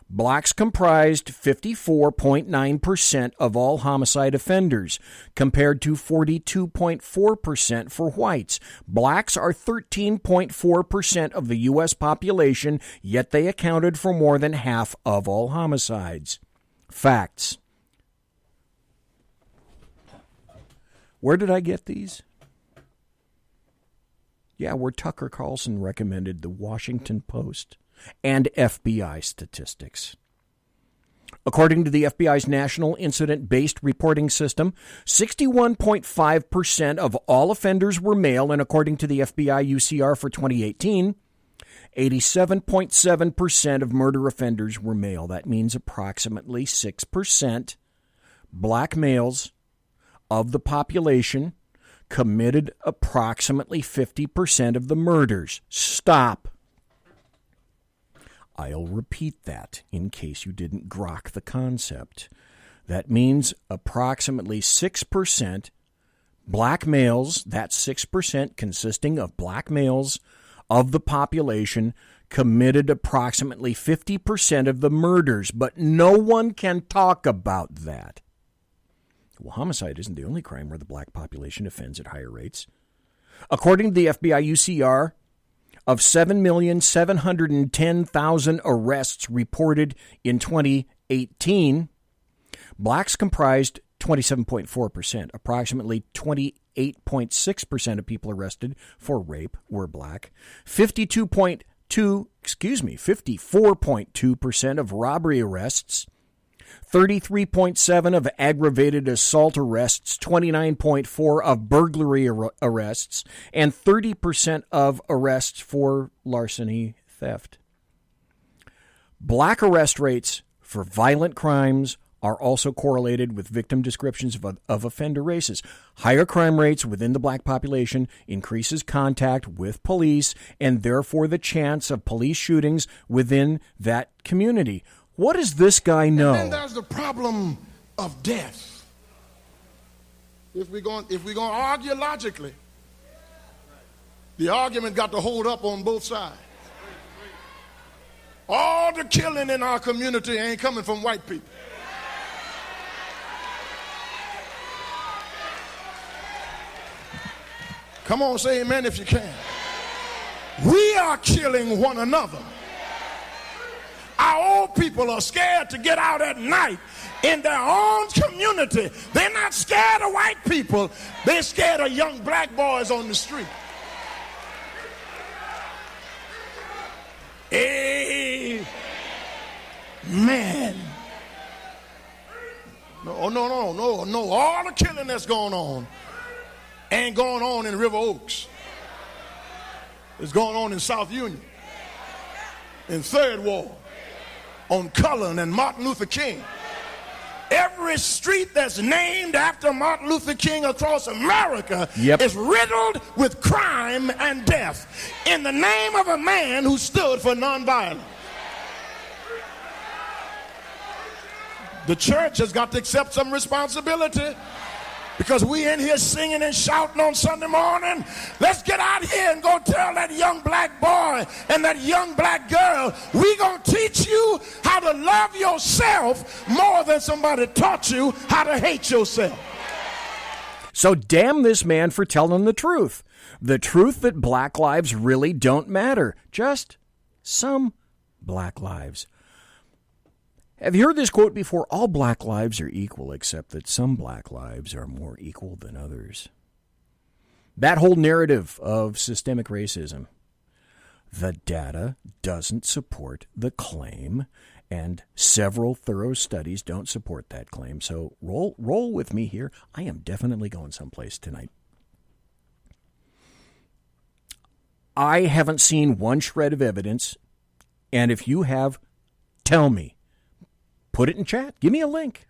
Blacks comprised 54.9% of all homicide offenders, compared to 42.4% for whites. Blacks are 13.4% of the U.S. population, yet they accounted for more than half of all homicides. Facts. Where did I get these? Yeah, where Tucker Carlson recommended the Washington Post and FBI statistics. According to the FBI's National Incident-Based Reporting System, 61.5% of all offenders were male, and according to the FBI UCR for 2018, 87.7% of murder offenders were male. That means approximately 6% black males of the population committed approximately 50% of the murders. Stop. I'll repeat that in case you didn't grok the concept. That means approximately 6% black males, that's 6% consisting of black males of the population, committed approximately 50% of the murders, but no one can talk about that. Well, homicide isn't the only crime where the black population offends at higher rates. According to the FBI UCR, of 7,710,000 arrests reported in 2018, blacks comprised 27.4%. Approximately 28.6% of people arrested for rape were black. 54.2% of robbery arrests, 33.7% of aggravated assault arrests, 29.4% of burglary arrests, and 30% of arrests for larceny theft. Black arrest rates for violent crimes are also correlated with victim descriptions of offender races. Higher crime rates within the black population increases contact with police and therefore the chance of police shootings within that community. What does this guy know? And then there's the problem of death. If we're going to argue logically, the argument got to hold up on both sides. All the killing in our community ain't coming from white people. Come on, say amen if you can. We are killing one another. Our old people are scared to get out at night in their own community. They're not scared of white people. They're scared of young black boys on the street. Amen. No. All the killing that's going on ain't going on in River Oaks. It's going on in South Union, in Third Ward, on Cullen and Martin Luther King. Every street that's named after Martin Luther King across America is riddled with crime and death in the name of a man who stood for nonviolence. The church has got to accept some responsibility, because we in here singing and shouting on Sunday morning. Let's get out here and go tell that young black boy and that young black girl, we gonna teach you how to love yourself more than somebody taught you how to hate yourself. So damn this man for telling the truth. The truth that black lives really don't matter. Just some black lives. Have you heard this quote before? All black lives are equal, except that some black lives are more equal than others. That whole narrative of systemic racism, the data doesn't support the claim, and several thorough studies don't support that claim. So roll with me here. I am definitely going someplace tonight. I haven't seen one shred of evidence, and if you have, tell me. Put it in chat. Give me a link.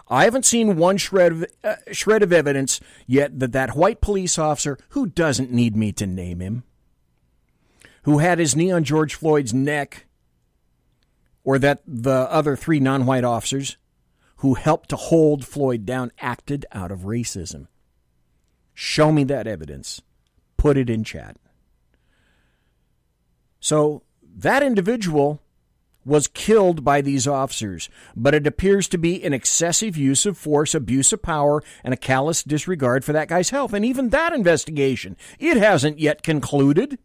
I haven't seen one shred of evidence yet that white police officer, who doesn't need me to name him, who had his knee on George Floyd's neck, or that the other three non-white officers who helped to hold Floyd down acted out of racism. Show me that evidence. Put it in chat. So that individual was killed by these officers, but it appears to be an excessive use of force, abuse of power, and a callous disregard for that guy's health. And even that investigation, it hasn't yet concluded.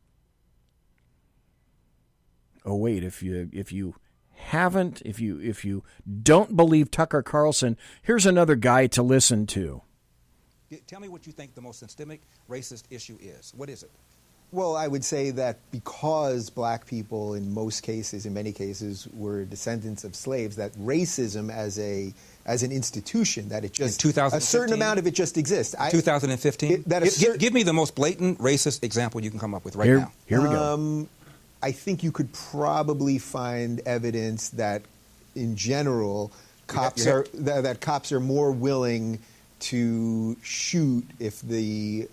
Oh wait, if you don't believe Tucker Carlson, here's another guy to listen to. Tell me what you think the most systemic racist issue is. What is it? Well, I would say that because black people in most cases, in many cases, were descendants of slaves, that racism as an institution, that it just, a certain amount of it just exists. 2015? Give me the most blatant racist example you can come up with now. Here we go. I think you could probably find evidence that, in general, cops are more willing to shoot if the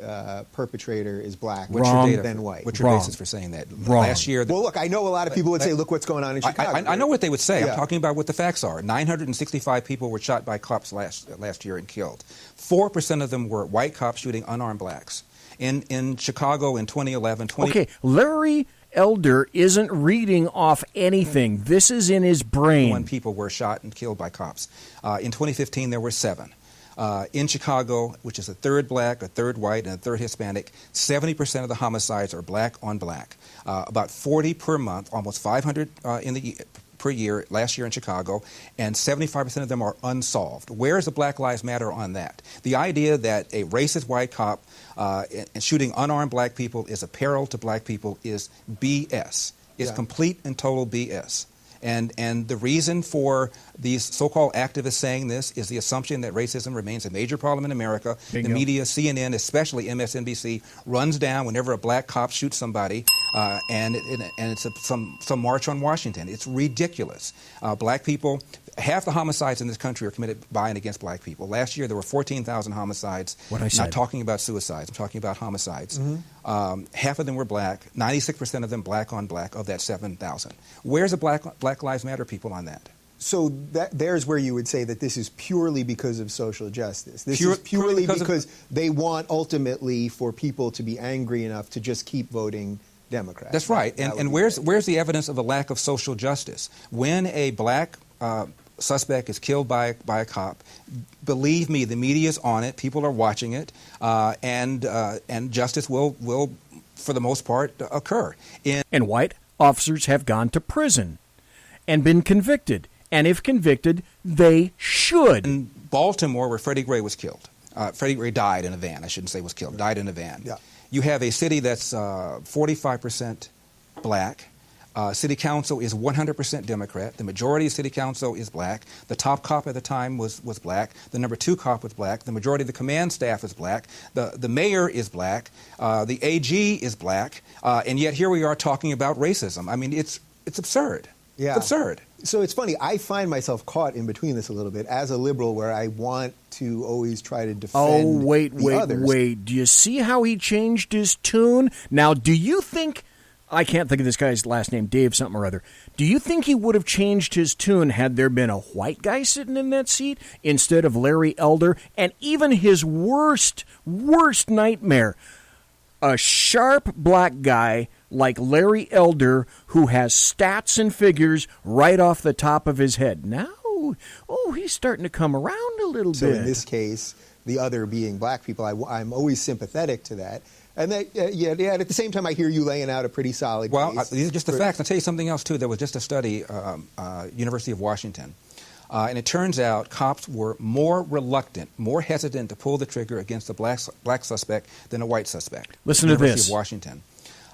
perpetrator is black than white. What's your basis for saying that? Wrong. Last year, well, look, I know a lot of people would say, look what's going on in Chicago. I know what they would say. I'm talking about what the facts are. 965 people were shot by cops last year and killed. 4% of them were white cops shooting unarmed blacks. In Chicago in 2011... Okay, Larry Elder isn't reading off anything. This is in his brain. 1 people were shot and killed by cops. In 2015, there were 7. In Chicago, which is a third black, a third white, and a third Hispanic, 70% of the homicides are black on black. About 40 per month, almost 500 per year last year in Chicago, and 75% of them are unsolved. Where is the Black Lives Matter on that? The idea that a racist white cop shooting unarmed black people is a peril to black people is BS. It's complete and total BS. And the reason for these so-called activists saying this is the assumption that racism remains a major problem in America. Bingo. The media, CNN, especially MSNBC, runs down whenever a black cop shoots somebody, and it's some march on Washington. It's ridiculous. Black people, half the homicides in this country are committed by and against black people. Last year there were 14,000 homicides. Not talking about suicides. I'm talking about homicides. Mm-hmm. Half of them were black. 96% of them black on black of that 7,000. Where's the Black Lives Matter people on that? So there's where you would say that this is purely because of social justice. This is purely because they want ultimately for people to be angry enough to just keep voting Democrat. That's right. And where's the evidence of the lack of social justice? When a black suspect is killed by a cop, believe me, the media is on it. People are watching it, and justice will, for the most part, occur. And white officers have gone to prison and been convicted. And if convicted, they should. In Baltimore, where Freddie Gray was killed, Freddie Gray died in a van. I shouldn't say was killed. Died in a van. Yeah. You have a city that's 45% black. City council is 100% Democrat. The majority of city council is black. The top cop at the time was black. The number 2 cop was black. The majority of the command staff is black. The mayor is black. The AG is black. And yet here we are talking about racism. I mean, it's absurd. Yeah. It's absurd. So it's funny. I find myself caught in between this a little bit as a liberal, where I want to always try to defend the others. Wait. Do you see how he changed his tune? Now, do you think... I can't think of this guy's last name, Dave something or other. Do you think he would have changed his tune had there been a white guy sitting in that seat instead of Larry Elder? And even his worst nightmare, a sharp black guy like Larry Elder who has stats and figures right off the top of his head. Now, he's starting to come around a little bit. So in this case, the other being black people, I'm always sympathetic to that. And at the same time, I hear you laying out a pretty solid case. Well, these are just the facts. I'll tell you something else, too. There was just a study, University of Washington, and it turns out cops were more reluctant, more hesitant to pull the trigger against a black suspect than a white suspect. Listen to this. University of Washington.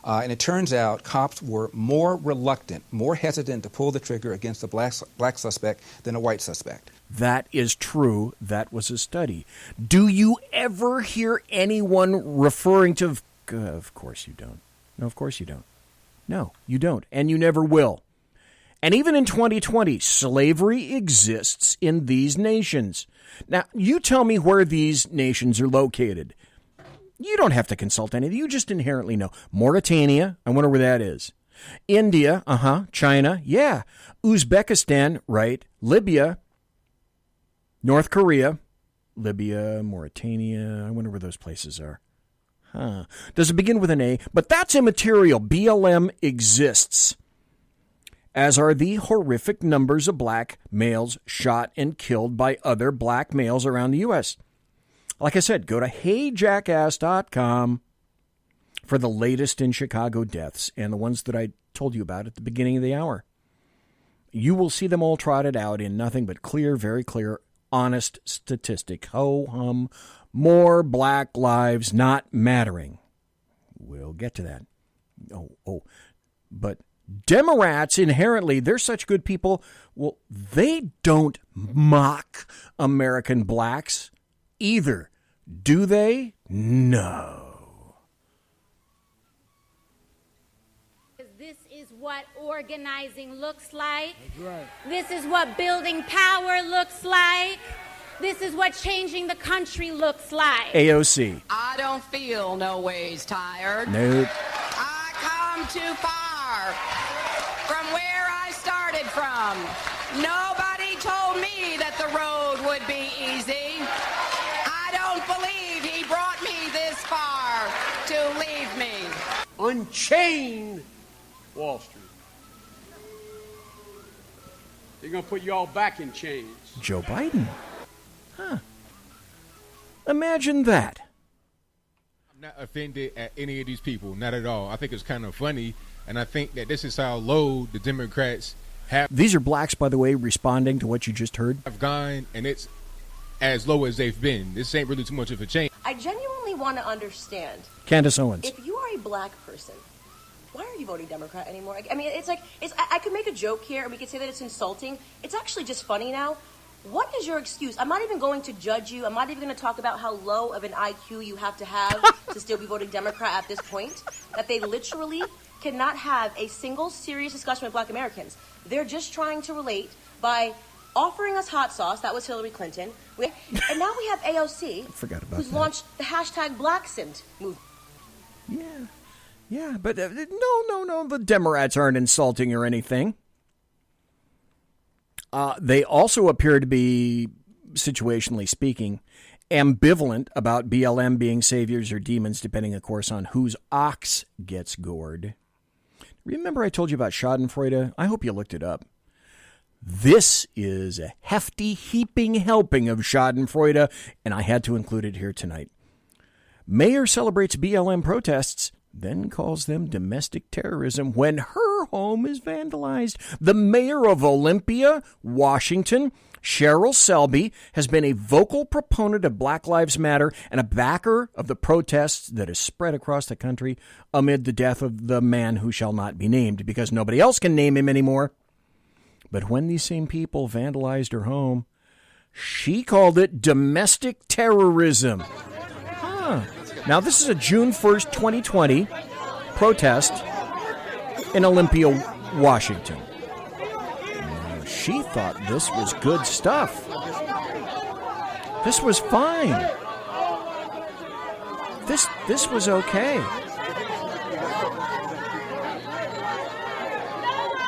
And it turns out cops were more reluctant, more hesitant to pull the trigger against a black suspect than a white suspect. That is true. That was a study. Do you ever hear anyone referring to... Of course you don't. No, of course you don't. No, you don't. And you never will. And even in 2020, slavery exists in these nations. Now, you tell me where these nations are located. You don't have to consult anything. You just inherently know. Mauritania, I wonder where that is. India, China, yeah. Uzbekistan, right. Libya, North Korea, Libya, Mauritania, I wonder where those places are. Does it begin with an A? But that's immaterial. BLM exists, as are the horrific numbers of black males shot and killed by other black males around the U.S. Like I said, go to heyjackass.com for the latest in Chicago deaths and the ones that I told you about at the beginning of the hour. You will see them all trotted out in nothing but clear, very clear honest statistic. Ho-hum, more black lives not mattering. We'll get to that. But Democrats, inherently, they're such good people. Well, they don't mock American blacks either. Do they? No. This is what organizing looks like. That's right. This is what building power looks like. This is what changing the country looks like. AOC. I don't feel no ways tired. Nope. I come too far from where I started from. Nobody told me that the road would be easy. I don't believe he brought me this far to leave me. Unchain Wall Street. They're going to put you all back in chains. Joe Biden. Huh. Imagine that. I'm not offended at any of these people, not at all. I think it's kind of funny, and I think that this is how low the Democrats have. These are blacks, by the way, responding to what you just heard. Have gone, and it's as low as they've been. This ain't really too much of a change. I genuinely want to understand. Candace Owens. If you are a black person, why are you voting Democrat anymore? I mean, I could make a joke here, and we could say that it's insulting. It's actually just funny now. What is your excuse? I'm not even going to judge you. I'm not even going to talk about how low of an IQ you have to still be voting Democrat at this point. That they literally cannot have a single serious discussion with black Americans. They're just trying to relate by offering us hot sauce. That was Hillary Clinton. And now we have AOC, who's launched the hashtag Blaccent movement. Yeah, but no, the Democrats aren't insulting or anything. They also appear to be, situationally speaking, ambivalent about BLM being saviors or demons, depending, of course, on whose ox gets gored. Remember I told you about Schadenfreude? I hope you looked it up. This is a hefty, heaping helping of Schadenfreude, and I had to include it here tonight. Mayor celebrates BLM protests, then calls them domestic terrorism when her home is vandalized. The mayor of Olympia, Washington, Cheryl Selby, has been a vocal proponent of Black Lives Matter and a backer of the protests that has spread across the country amid the death of the man who shall not be named because nobody else can name him anymore. But when these same people vandalized her home, she called it domestic terrorism. Now, this is a June 1st, 2020 protest in Olympia, Washington. She thought this was good stuff. This was fine. This was okay.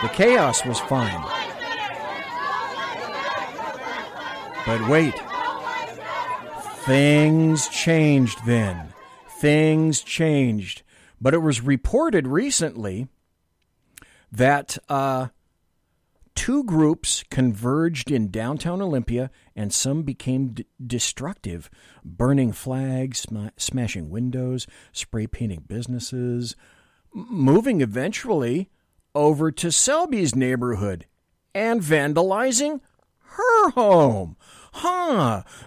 The chaos was fine. But wait. Things changed then. Things changed. But it was reported recently that two groups converged in downtown Olympia, and some became destructive, burning flags, smashing windows, spray painting businesses, moving eventually over to Selby's neighborhood and vandalizing her home.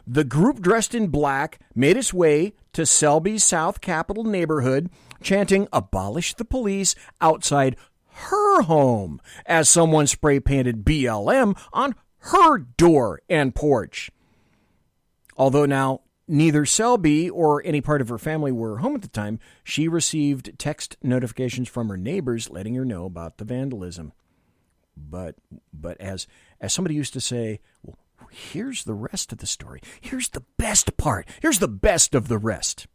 The group dressed in black made its way to Selby's South Capitol neighborhood, chanting "Abolish the police" outside her home as someone spray-painted BLM on her door and porch. Although now neither Selby or any part of her family were home at the time, she received text notifications from her neighbors letting her know about the vandalism. But as somebody used to say, well, here's the rest of the story. Here's the best part. Here's the best of the rest.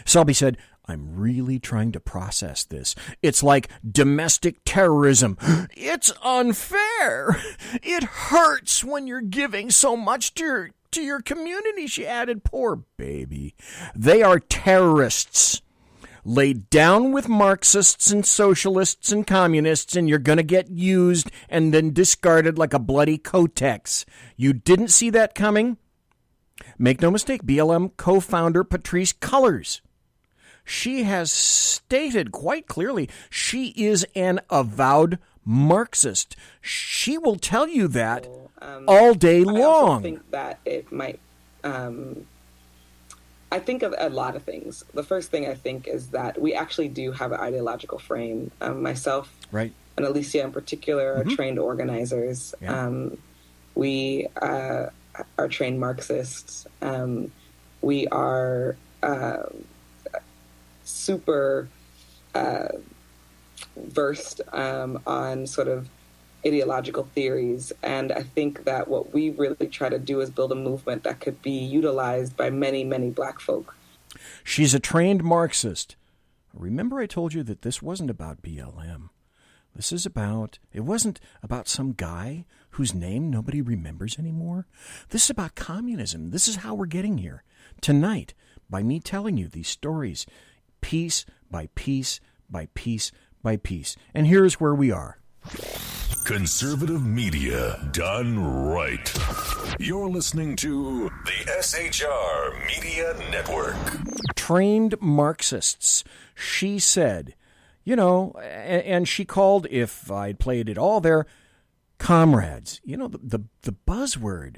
Selby said, "I'm really trying to process this. It's like domestic terrorism. It's unfair. It hurts when you're giving so much to your community," she added. Poor baby. They are terrorists. Laid down with Marxists and socialists and communists, and you're going to get used and then discarded like a bloody Kotex. You didn't see that coming? Make no mistake, BLM co-founder Patrisse Cullors, she has stated quite clearly she is an avowed Marxist. She will tell you that all day long. I also think that it might... I think of a lot of things. The first thing I think is that we actually do have an ideological frame. Myself and Alicia in particular are trained organizers. Yeah. We are trained Marxists. We are super versed on sort of ideological theories. And I think that what we really try to do is build a movement that could be utilized by many, many black folk. She's a trained Marxist. Remember I told you that this wasn't about BLM. It wasn't about some guy whose name nobody remembers anymore. This is about communism. This is how we're getting here. Tonight, by me telling you these stories, piece by piece by piece by piece. And here's where we are. Conservative media done right. You're listening to the SHR Media Network. Trained Marxists. She said, and she called, if I'd played it all there, comrades. The buzzword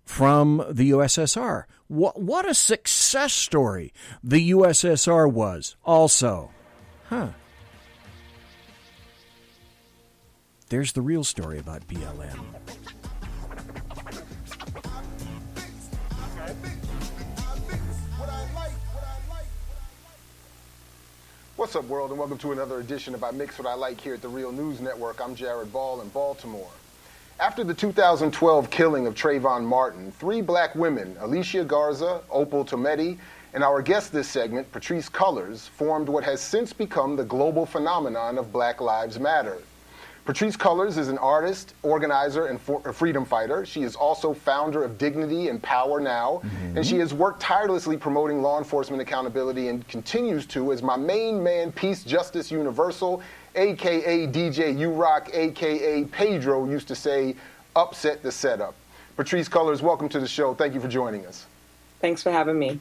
from the USSR. What a success story the USSR was also. There's the real story about BLM. What's up, world, and welcome to another edition of I Mix What I Like here at the Real News Network. I'm Jared Ball in Baltimore. After the 2012 killing of Trayvon Martin, 3 black women, Alicia Garza, Opal Tometi, and our guest this segment, Patrisse Cullors, formed what has since become the global phenomenon of Black Lives Matter. Patrisse Cullors is an artist, organizer, and a freedom fighter. She is also founder of Dignity and Power Now, and she has worked tirelessly promoting law enforcement accountability and continues to as my main man, Peace Justice Universal, a.k.a. DJ U-Rock, a.k.a. Pedro used to say, upset the setup. Patrisse Cullors, welcome to the show. Thank you for joining us. Thanks for having me.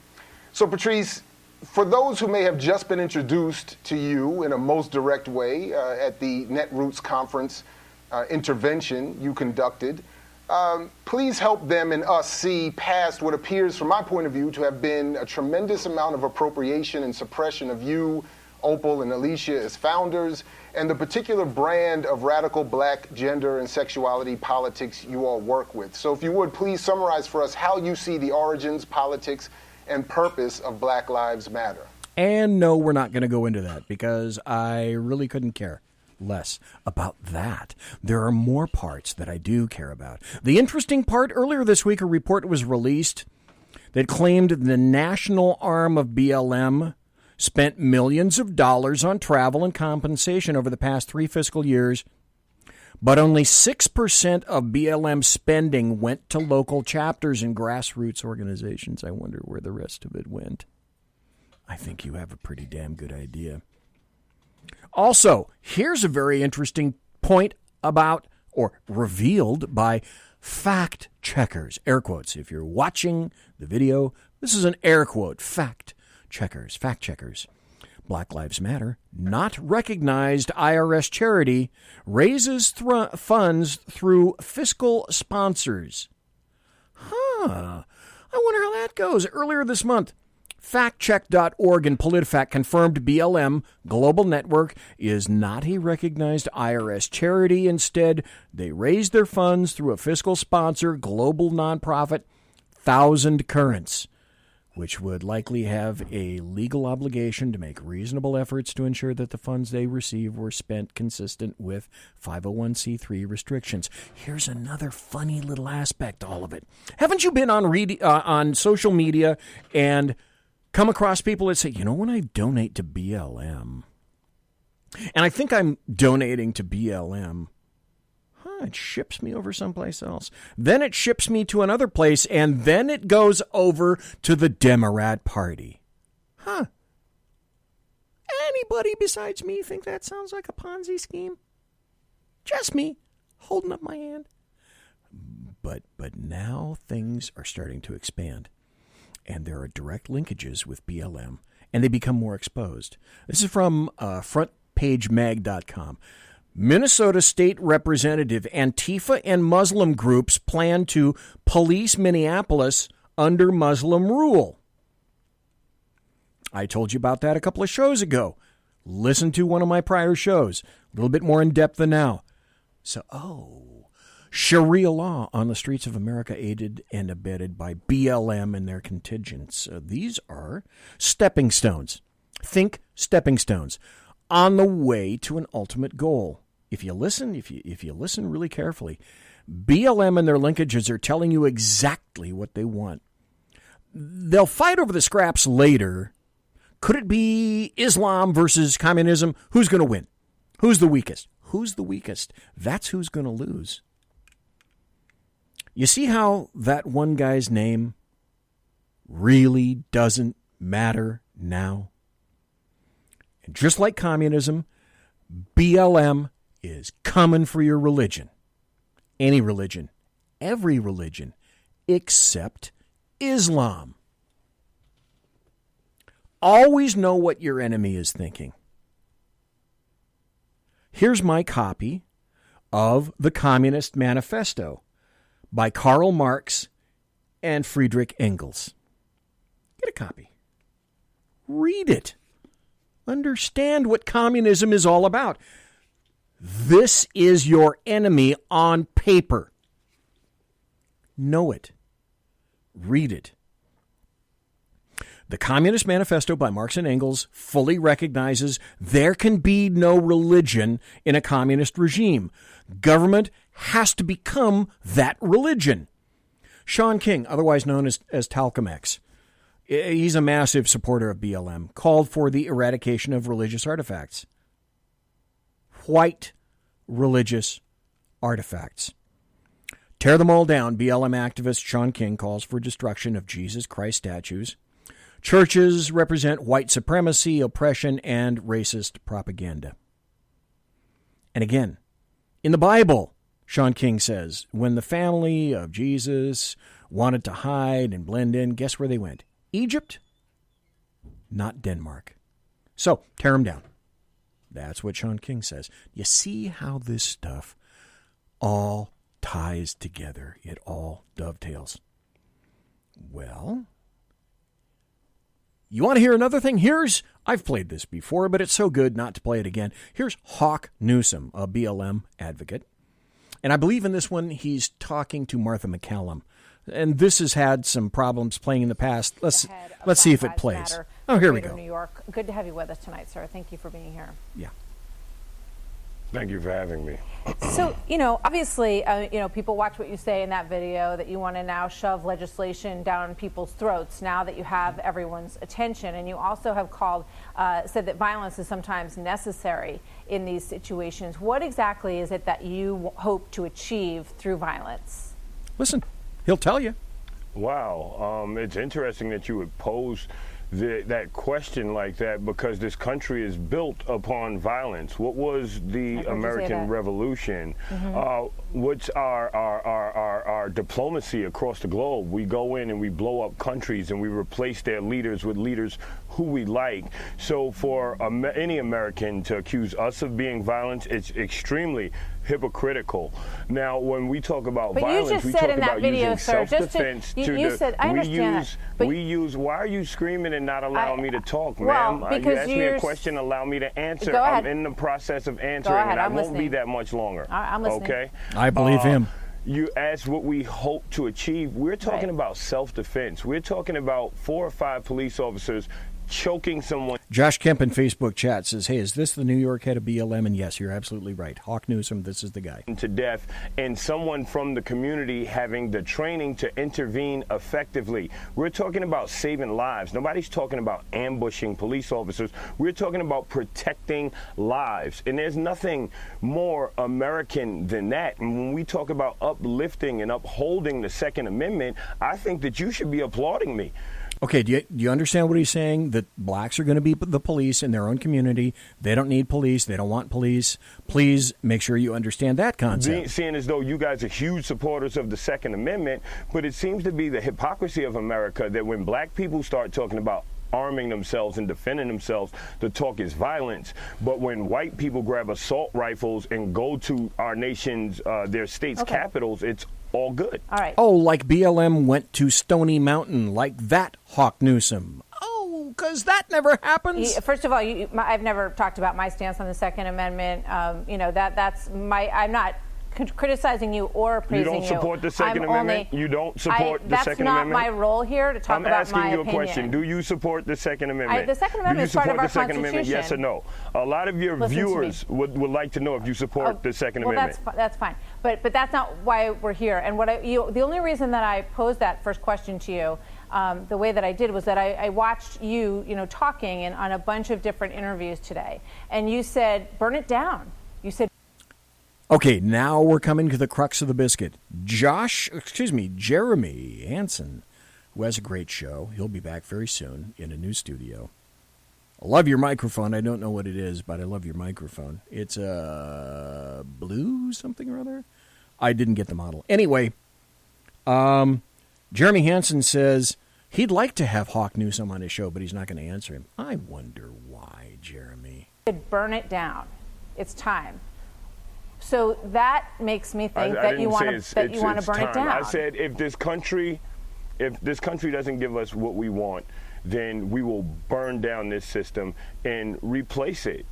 So, Patrisse, for those who may have just been introduced to you in a most direct way at the Netroots conference intervention you conducted, please help them and us see past what appears, from my point of view, to have been a tremendous amount of appropriation and suppression of you, Opal, and Alicia as founders, and the particular brand of radical black gender and sexuality politics you all work with. So if you would, please summarize for us how you see the origins, politics, and purpose of Black Lives Matter. And no, we're not going to go into that because I really couldn't care less about that. There are more parts that I do care about. The interesting part, earlier this week, a report was released that claimed the national arm of BLM spent millions of dollars on travel and compensation over the past 3 fiscal years, but only 6% of BLM spending went to local chapters and grassroots organizations. I wonder where the rest of it went. I think you have a pretty damn good idea. Also, here's a very interesting point about, or revealed by, fact checkers. Air quotes. If you're watching the video, this is an air quote. Fact checkers. Fact checkers. Black Lives Matter, not recognized IRS charity, raises funds through fiscal sponsors. I wonder how that goes. Earlier this month, factcheck.org and PolitiFact confirmed BLM Global Network is not a recognized IRS charity. Instead, they raised their funds through a fiscal sponsor, global nonprofit, Thousand Currents, which would likely have a legal obligation to make reasonable efforts to ensure that the funds they receive were spent consistent with 501c3 restrictions. Here's another funny little aspect to all of it. Haven't you been on social media and come across people that say, when I donate to BLM, and I think I'm donating to BLM, it ships me over someplace else. Then it ships me to another place, and then it goes over to the Democrat Party. Anybody besides me think that sounds like a Ponzi scheme? Just me, holding up my hand. But now things are starting to expand, and there are direct linkages with BLM, and they become more exposed. This is from frontpagemag.com. Minnesota State Representative Antifa and Muslim groups plan to police Minneapolis under Muslim rule. I told you about that a couple of shows ago. Listen to one of my prior shows. A little bit more in depth than now. So, Sharia law on the streets of America aided and abetted by BLM and their contingents. These are stepping stones. Think stepping stones on the way to an ultimate goal. If you listen really carefully, BLM and their linkages are telling you exactly what they want. They'll fight over the scraps later. Could it be Islam versus communism? Who's going to win? Who's the weakest? Who's the weakest? That's who's going to lose. You see how that one guy's name really doesn't matter now? And just like communism, BLM is coming for your religion. Any religion. Every religion. Except Islam. Always know what your enemy is thinking. Here's my copy of the Communist Manifesto by Karl Marx and Friedrich Engels. Get a copy. Read it. Understand what communism is all about. This is your enemy on paper. Know it. Read it. The Communist Manifesto by Marx and Engels fully recognizes there can be no religion in a communist regime. Government has to become that religion. Sean King, otherwise known as Talcum X, he's a massive supporter of BLM, called for the eradication of religious artifacts. White religious artifacts. Tear them all down. BLM activist Sean King calls for destruction of Jesus Christ statues. Churches represent white supremacy, oppression, and racist propaganda. And again, in the Bible, Sean King says, when the family of Jesus wanted to hide and blend in, guess where they went? Egypt, not Denmark. So, tear them down. That's what Sean King says. You see how this stuff all ties together. It all dovetails. Well, you want to hear another thing? I've played this before, but it's so good not to play it again. Here's Hawk Newsom, a BLM advocate. And I believe in this one, he's talking to Martha McCallum. And this has had some problems playing in the past. Let's see if it plays. Matter, oh, here we go. New York. Good to have you with us tonight, sir. Thank you for being here. Yeah. Thank you for having me. So, obviously, people watch what you say in that video, that you want to now shove legislation down people's throats now that you have everyone's attention. And you also have said that violence is sometimes necessary in these situations. What exactly is it that you hope to achieve through violence? Listen, he'll tell you. Wow. It's interesting that you would pose that question like that, because this country is built upon violence. What was the American Revolution? Mm-hmm. What's our diplomacy across the globe? We go in and we blow up countries and we replace their leaders with leaders who we like. So for any American to accuse us of being violent, it's extremely hypocritical. Now, when we talk about violence, we talk about using self-defense. Why are you screaming and not allowing me to talk, ma'am? You asked me a question, allow me to answer. I'm in the process of answering, and I won't be that much longer. I'm listening. Okay? I believe him. You asked what we hope to achieve. We're talking about self-defense. We're talking about 4 or 5 police officers choking someone. Josh Kemp in Facebook chat says, hey, is this the New York head of BLM? And yes, you're absolutely right. Hawk Newsom, this is the guy. To death, and someone from the community having the training to intervene effectively. We're talking about saving lives. Nobody's talking about ambushing police officers. We're talking about protecting lives. And there's nothing more American than that. And when we talk about uplifting and upholding the Second Amendment, I think that you should be applauding me. Okay, do you understand what he's saying? That blacks are going to be the police in their own community. They don't need police. They don't want police. Please make sure you understand that concept. Seeing as though you guys are huge supporters of the Second Amendment, but it seems to be the hypocrisy of America that when black people start talking about arming themselves and defending themselves. The talk is violence. But when white people grab assault rifles and go to our nation's, their state's capitals, it's all good. All right. Oh, like BLM went to Stony Mountain, like that, Hawk Newsom. Oh, because that never happens. First of all, I've never talked about my stance on the Second Amendment. That's my. I'm not criticizing you or praising you. You don't support the Second Amendment? You don't support the Second Amendment? That's not my role here to talk about my opinion. I'm asking you a question. Do you support the Second Amendment? The Second Amendment is part of our Constitution. Do you support the Second Amendment, yes or no? A lot of your viewers would like to know if you support the Second Amendment. That's fine. But that's not why we're here. And the only reason that I posed that first question to you the way that I did was that I watched you, talking on a bunch of different interviews today. And you said, burn it down. You said... Okay, now we're coming to the crux of the biscuit. Jeremy Hansen, who has a great show. He'll be back very soon in a new studio. I love your microphone. I don't know what it is, but I love your microphone. It's a blue something or other. I didn't get the model. Anyway, Jeremy Hansen says he'd like to have Hawk Newsom on his show, but he's not going to answer him. I wonder why, Jeremy. Burn it down. It's time. So that makes me think that you want to burn it down. I said if this country doesn't give us what we want, then we will burn down this system and replace it.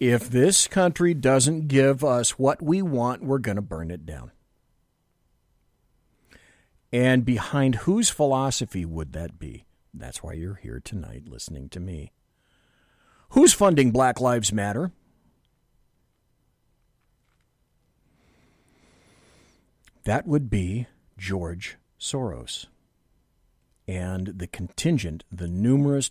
If this country doesn't give us what we want, we're going to burn it down. And behind whose philosophy would that be? That's why you're here tonight listening to me. Who's funding Black Lives Matter? That would be George Soros and the contingent, the numerous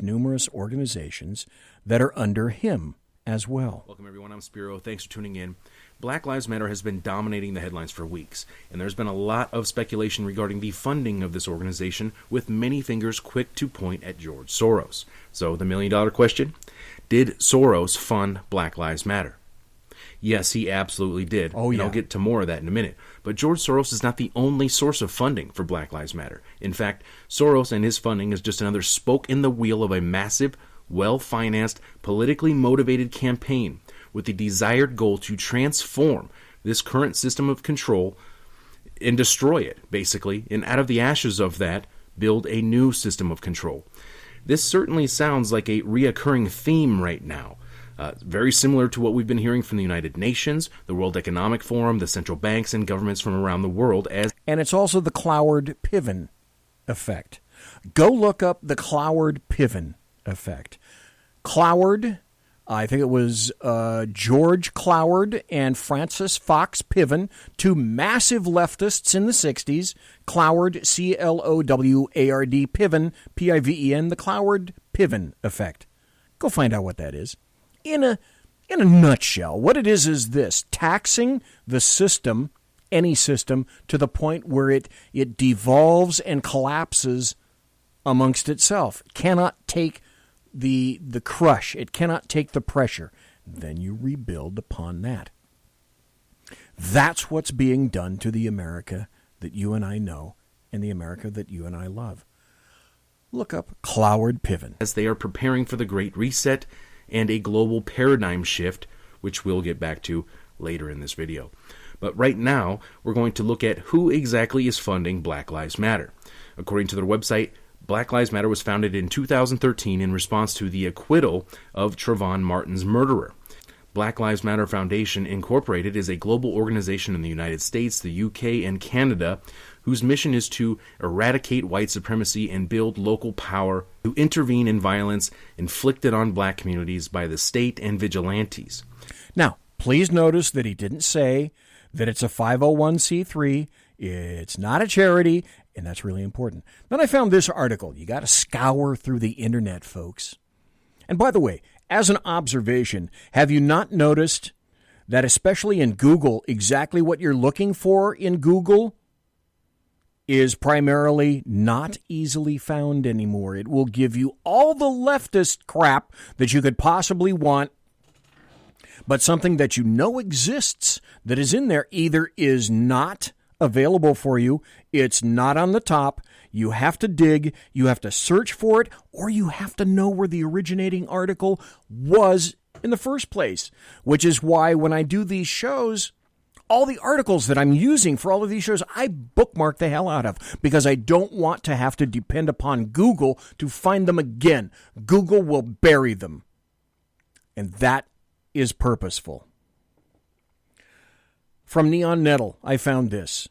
organizations that are under him as well. Welcome, everyone. I'm Spiro. Thanks for tuning in. Black Lives Matter has been dominating the headlines for weeks, and there's been a lot of speculation regarding the funding of this organization, with many fingers quick to point at George Soros. So the million-dollar question, did Soros fund Black Lives Matter? Yes, he absolutely did. Oh, yeah. And I'll get to more of that in a minute. But George Soros is not the only source of funding for Black Lives Matter. In fact, Soros and his funding is just another spoke in the wheel of a massive, well-financed, politically motivated campaign with the desired goal to transform this current system of control and destroy it, basically, and out of the ashes of that, build a new system of control. This certainly sounds like a reoccurring theme right now. Very similar to what we've been hearing from the United Nations, the World Economic Forum, the central banks, and governments from around the world. And it's also the Cloward-Piven effect. Go look up the Cloward-Piven effect. Cloward, I think it was George Cloward and Francis Fox Piven, two massive leftists in the 60s. Cloward, C-L-O-W-A-R-D, Piven, P-I-V-E-N, the Cloward-Piven effect. Go find out what that is. In a nutshell, what it is this: taxing the system, any system, to the point where it devolves and collapses amongst itself. It cannot take the crush. It cannot take the pressure. Then you rebuild upon that. That's what's being done to the America that you and I know and the America that you and I love. Look up Cloward-Piven. As they are preparing for the Great Reset and a global paradigm shift, which we'll get back to later in this video. But right now, we're going to look at who exactly is funding Black Lives Matter. According to their website, Black Lives Matter was founded in 2013 in response to the acquittal of Trayvon Martin's murderer. Black Lives Matter Foundation Incorporated is a global organization in the United States, the UK, and Canada whose mission is to eradicate white supremacy and build local power to intervene in violence inflicted on black communities by the state and vigilantes. Now, please notice that he didn't say that it's a 501c3, it's not a charity, and that's really important. Then I found this article. You got to scour through the internet, folks. And by the way, as an observation, have you not noticed that especially in Google, exactly what you're looking for in Google is primarily not easily found anymore? It will give you all the leftist crap that you could possibly want, but something that you know exists that is in there either is not available for you. It's not on the top. You have to dig, you have to search for it, or you have to know where the originating article was in the first place, which is why when I do these shows, all the articles that I'm using for all of these shows, I bookmark the hell out of because I don't want to have to depend upon Google to find them again. Google will bury them. And that is purposeful. From Neon Nettle, I found this.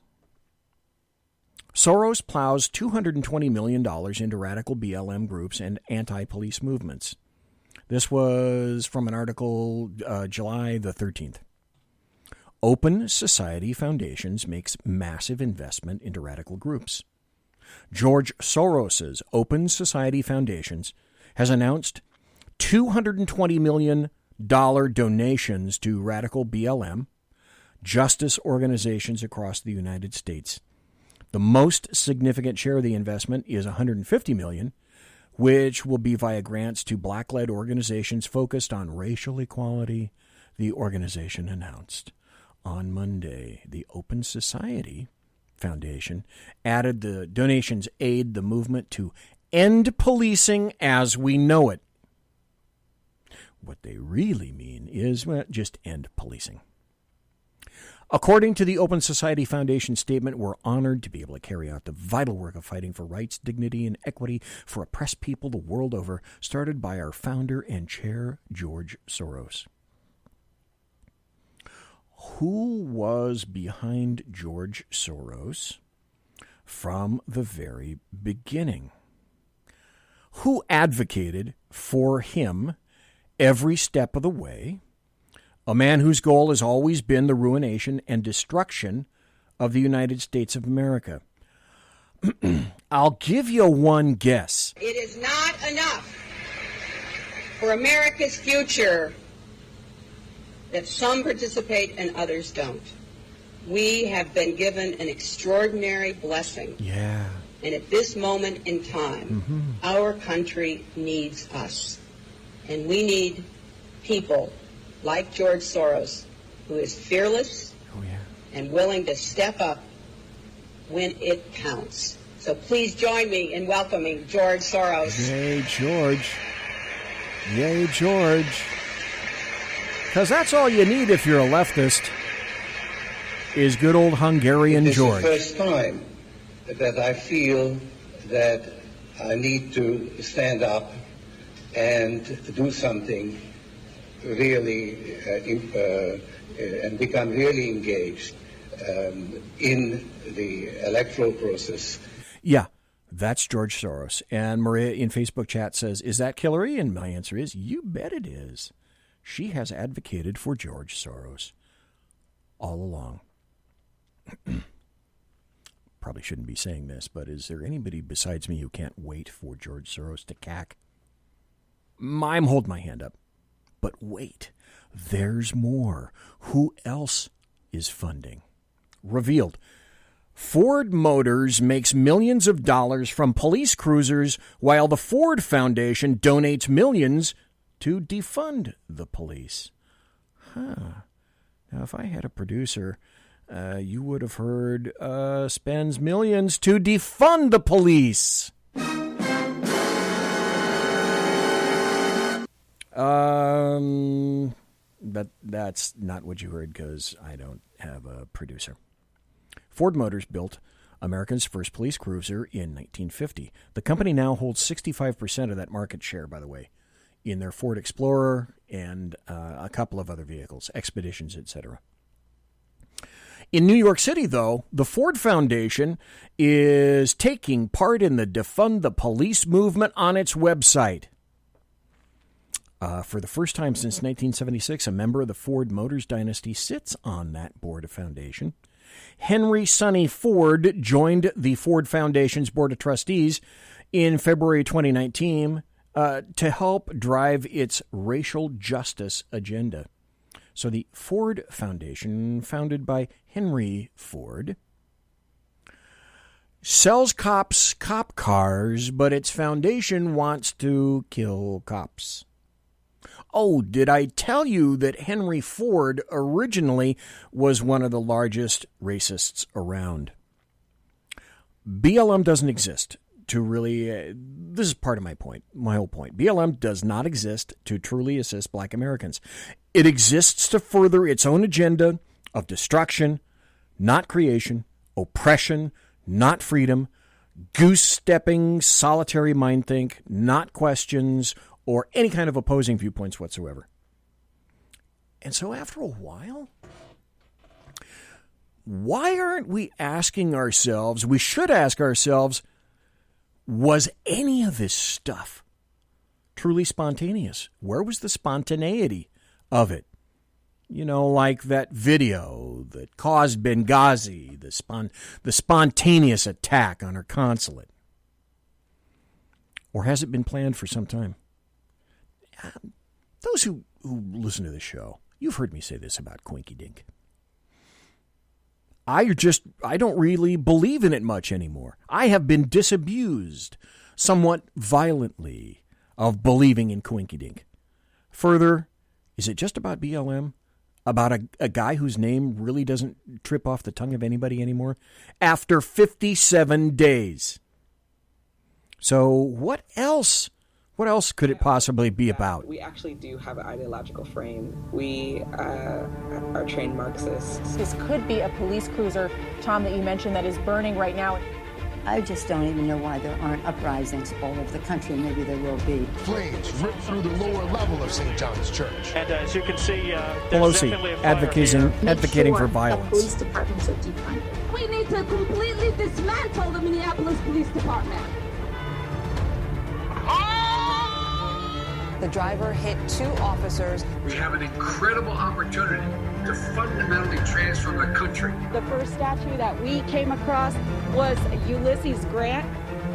Soros plows $220 million into radical BLM groups and anti-police movements. This was from an article July the 13th. Open Society Foundations makes massive investment into radical groups. George Soros's Open Society Foundations has announced $220 million donations to radical BLM, justice organizations across the United States. The most significant share of the investment is $150 million, which will be via grants to black-led organizations focused on racial equality, the organization announced. On Monday, the Open Society Foundation added the donations aid the movement to end policing as we know it. What they really mean is, well, just end policing. According to the Open Society Foundation statement, we're honored to be able to carry out the vital work of fighting for rights, dignity, and equity for oppressed people the world over, started by our founder and chair, George Soros. Who was behind George Soros from the very beginning? Who advocated for him every step of the way? A man whose goal has always been the ruination and destruction of the United States of America. I'll give you one guess. It is not enough for America's future that some participate and others don't. We have been given an extraordinary blessing. Yeah. And at this moment in time, our country needs us. And we need people like George Soros, who is fearless and willing to step up when it counts. So please join me in welcoming George Soros. Yay, George. Yay, George. Because that's all you need if you're a leftist, is good old Hungarian George. This is the first time that I feel that I need to stand up and do something really and become really engaged in the electoral process. Yeah, that's George Soros. And Maria in Facebook chat says, is that Hillary? And my answer is, you bet it is. She has advocated for George Soros all along. Probably shouldn't be saying this, but is there anybody besides me who can't wait for George Soros to cack? I'm holding my hand up. But wait, there's more. Who else is funding? Revealed. Ford Motors makes millions of dollars from police cruisers while the Ford Foundation donates millions to defund the police. Now, if I had a producer, you would have heard spends millions to defund the police. But that's not what you heard because I don't have a producer. Ford Motors built America's first police cruiser in 1950. The company now holds 65% of that market share, by the way, in their Ford Explorer and a couple of other vehicles, Expeditions, etc. In New York City, though, the Ford Foundation is taking part in the Defund the Police movement on its website. For the first time since 1976, a member of the Ford Motors dynasty sits on that board of foundation. Henry Sonny Ford joined the Ford Foundation's Board of Trustees in February 2019 to help drive its racial justice agenda. So the Ford Foundation, founded by Henry Ford, sells cops cop cars, but its foundation wants to kill cops. Oh, did I tell you that Henry Ford originally was one of the largest racists around? BLM doesn't exist to really, this is part of my point, my whole point. BLM does not exist to truly assist black Americans. It exists to further its own agenda of destruction, not creation, oppression, not freedom, goose-stepping, solitary mind-think, not questions, or any kind of opposing viewpoints whatsoever. And so after a while, why aren't we asking ourselves, we should ask ourselves, was any of this stuff truly spontaneous? Where was the spontaneity of it? You know, like that video that caused Benghazi, the spontaneous attack on our consulate. Or has it been planned for some time? Those who listen to the show, you've heard me say this about Quinky Dink. I don't really believe in it much anymore. I have been disabused somewhat violently of believing in Quinky Dink. Further, is it just about BLM? About a guy whose name really doesn't trip off the tongue of anybody anymore? After 57 days. So what else? What else could it possibly be about? We actually do have an ideological frame. We are trained Marxists. This could be a police cruiser, Tom, that you mentioned that is burning right now. I just don't even know why there aren't uprisings all over the country. Maybe there will be. Flames rip through the lower level of St. John's Church. And as you can see, Pelosi advocating for violence. Police departments are defunded. We need to completely dismantle the Minneapolis Police Department. The driver hit 2 officers. We have an incredible opportunity to fundamentally transform the country. The first statue that we came across was Ulysses Grant.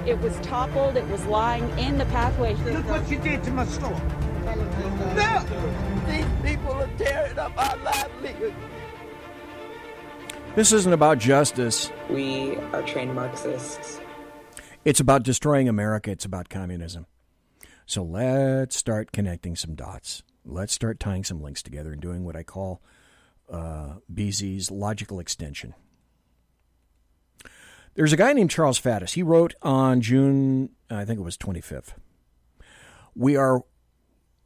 It was toppled. It was lying in the pathway. Look what you did to my store. No! These people are tearing up our livelihood. This isn't about justice. We are trained Marxists. It's about destroying America. It's about communism. So let's start connecting some dots. Let's start tying some links together and doing what I call BZ's logical extension. There's a guy named Charles Faddis. He wrote on June, I think it was 25th. We are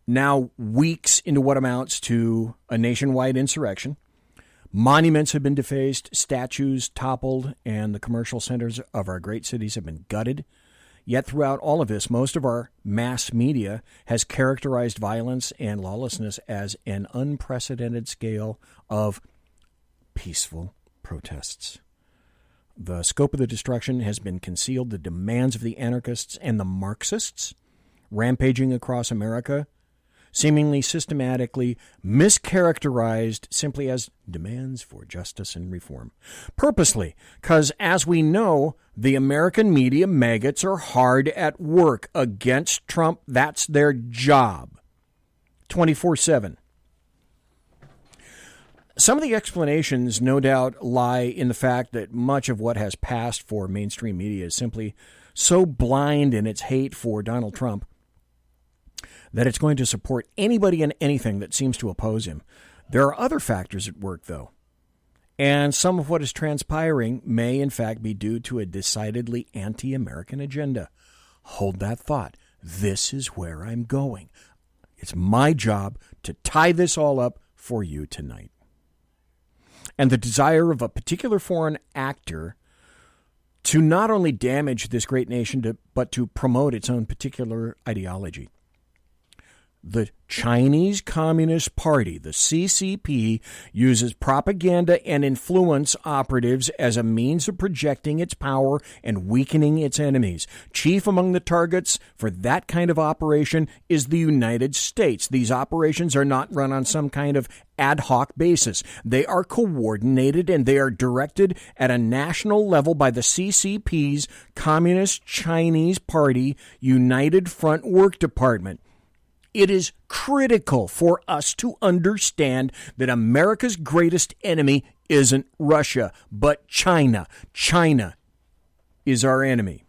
now weeks into what amounts to a nationwide insurrection. Monuments have been defaced, statues toppled, and the commercial centers of our great cities have been gutted. Yet throughout all of this, most of our mass media has characterized violence and lawlessness as an unprecedented scale of peaceful protests. The scope of the destruction has been concealed. The demands of the anarchists and the Marxists rampaging across America, seemingly systematically mischaracterized simply as demands for justice and reform. Purposely, because as we know, the American media maggots are hard at work against Trump. That's their job. 24/7. Some of the explanations, no doubt, lie in the fact that much of what has passed for mainstream media is simply so blind in its hate for Donald Trump that it's going to support anybody and anything that seems to oppose him. There are other factors at work, though. And some of what is transpiring may, in fact, be due to a decidedly anti-American agenda. Hold that thought. This is where I'm going. It's my job to tie this all up for you tonight. And the desire of a particular foreign actor to not only damage this great nation, but to promote its own particular ideology. The Chinese Communist Party, the CCP, uses propaganda and influence operatives as a means of projecting its power and weakening its enemies. Chief among the targets for that kind of operation is the United States. These operations are not run on some kind of ad hoc basis. They are coordinated and they are directed at a national level by the CCP's Communist Chinese Party United Front Work Department. It is critical for us to understand that America's greatest enemy isn't Russia, but China. China is our enemy.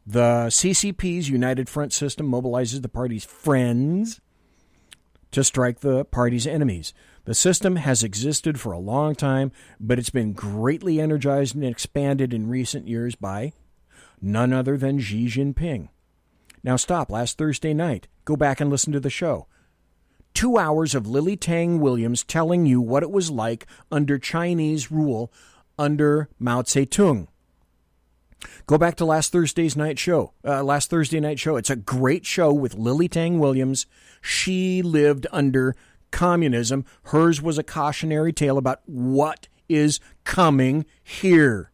The CCP's United Front system mobilizes the party's friends to strike the party's enemies. The system has existed for a long time, but it's been greatly energized and expanded in recent years by none other than Xi Jinping. Now stop. Last Thursday night, go back and listen to the show. 2 hours of Lily Tang Williams telling you what it was like under Chinese rule under Mao Zedong. Go back to last Thursday night show. It's a great show with Lily Tang Williams. She lived under communism. Hers was a cautionary tale about what is coming here.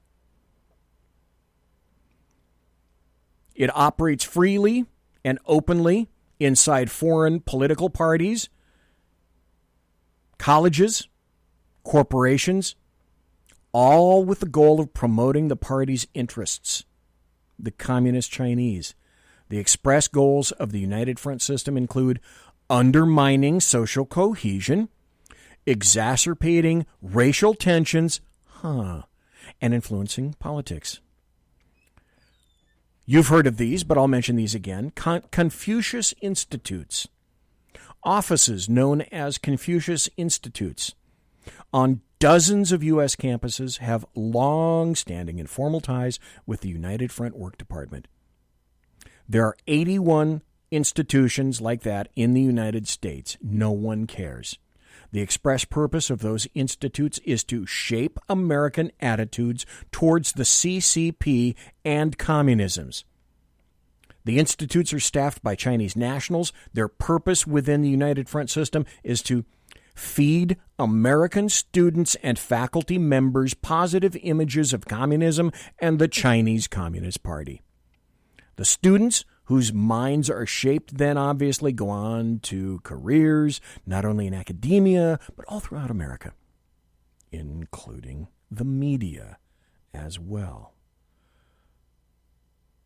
It operates freely and openly inside foreign political parties, colleges, corporations, all with the goal of promoting the party's interests. The Communist Chinese. The express goals of the United Front system include undermining social cohesion, exacerbating racial tensions, and influencing politics. You've heard of these, but I'll mention these again. Confucius Institutes. Offices known as Confucius Institutes on dozens of U.S. campuses have long-standing informal ties with the United Front Work Department. There are 81 institutions like that in the United States. No one cares. The express purpose of those institutes is to shape American attitudes towards the CCP and communisms. The institutes are staffed by Chinese nationals. Their purpose within the United Front system is to feed American students and faculty members positive images of communism and the Chinese Communist Party. The students, whose minds are shaped then obviously, go on to careers not only in academia but all throughout America, including the media as well.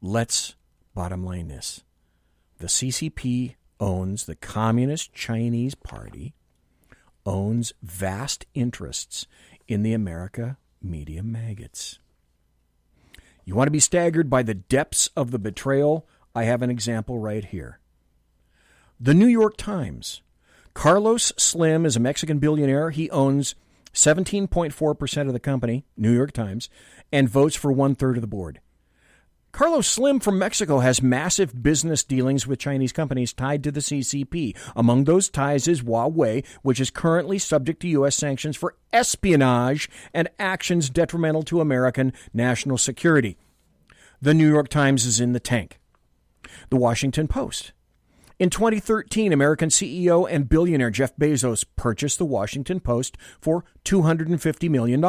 Let's bottom line this. The CCP owns the Communist Chinese Party, owns vast interests in the America media maggots. You want to be staggered by the depths of the betrayal? I have an example right here. The New York Times. Carlos Slim is a Mexican billionaire. He owns 17.4% of the company, New York Times, and votes for 1/3 of the board. Carlos Slim from Mexico has massive business dealings with Chinese companies tied to the CCP. Among those ties is Huawei, which is currently subject to U.S. sanctions for espionage and actions detrimental to American national security. The New York Times is in the tank. The Washington Post. In 2013, American CEO and billionaire Jeff Bezos purchased the Washington Post for $250 million.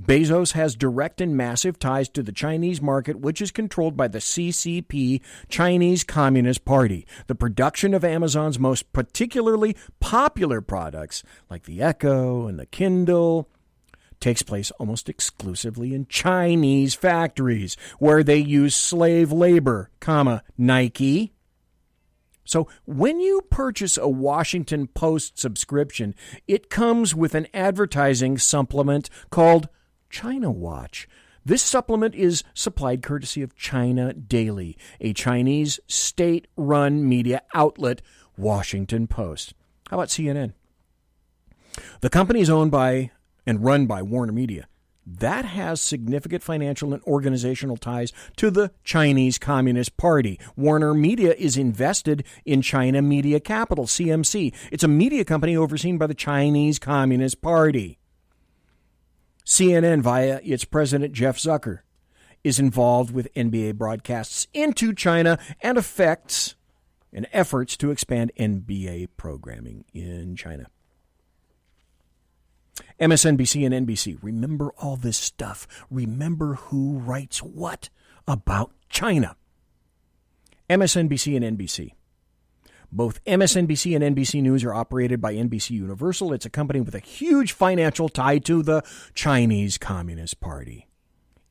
Bezos has direct and massive ties to the Chinese market, which is controlled by the CCP, Chinese Communist Party. The production of Amazon's most particularly popular products, like the Echo and the Kindle, takes place almost exclusively in Chinese factories, where they use slave labor, Nike. So when you purchase a Washington Post subscription, it comes with an advertising supplement called China Watch. This supplement is supplied courtesy of China Daily, a Chinese state-run media outlet, Washington Post. How about CNN? The company is owned by and run by Warner Media. That has significant financial and organizational ties to the Chinese Communist Party. Warner Media is invested in China Media Capital, CMC. It's a media company overseen by the Chinese Communist Party. CNN, via its president, Jeff Zucker, is involved with NBA broadcasts into China and effects and efforts to expand NBA programming in China. MSNBC and NBC. Remember all this stuff. Remember who writes what about China. MSNBC and NBC. Both MSNBC and NBC News are operated by NBC Universal. It's a company with a huge financial tie to the Chinese Communist Party.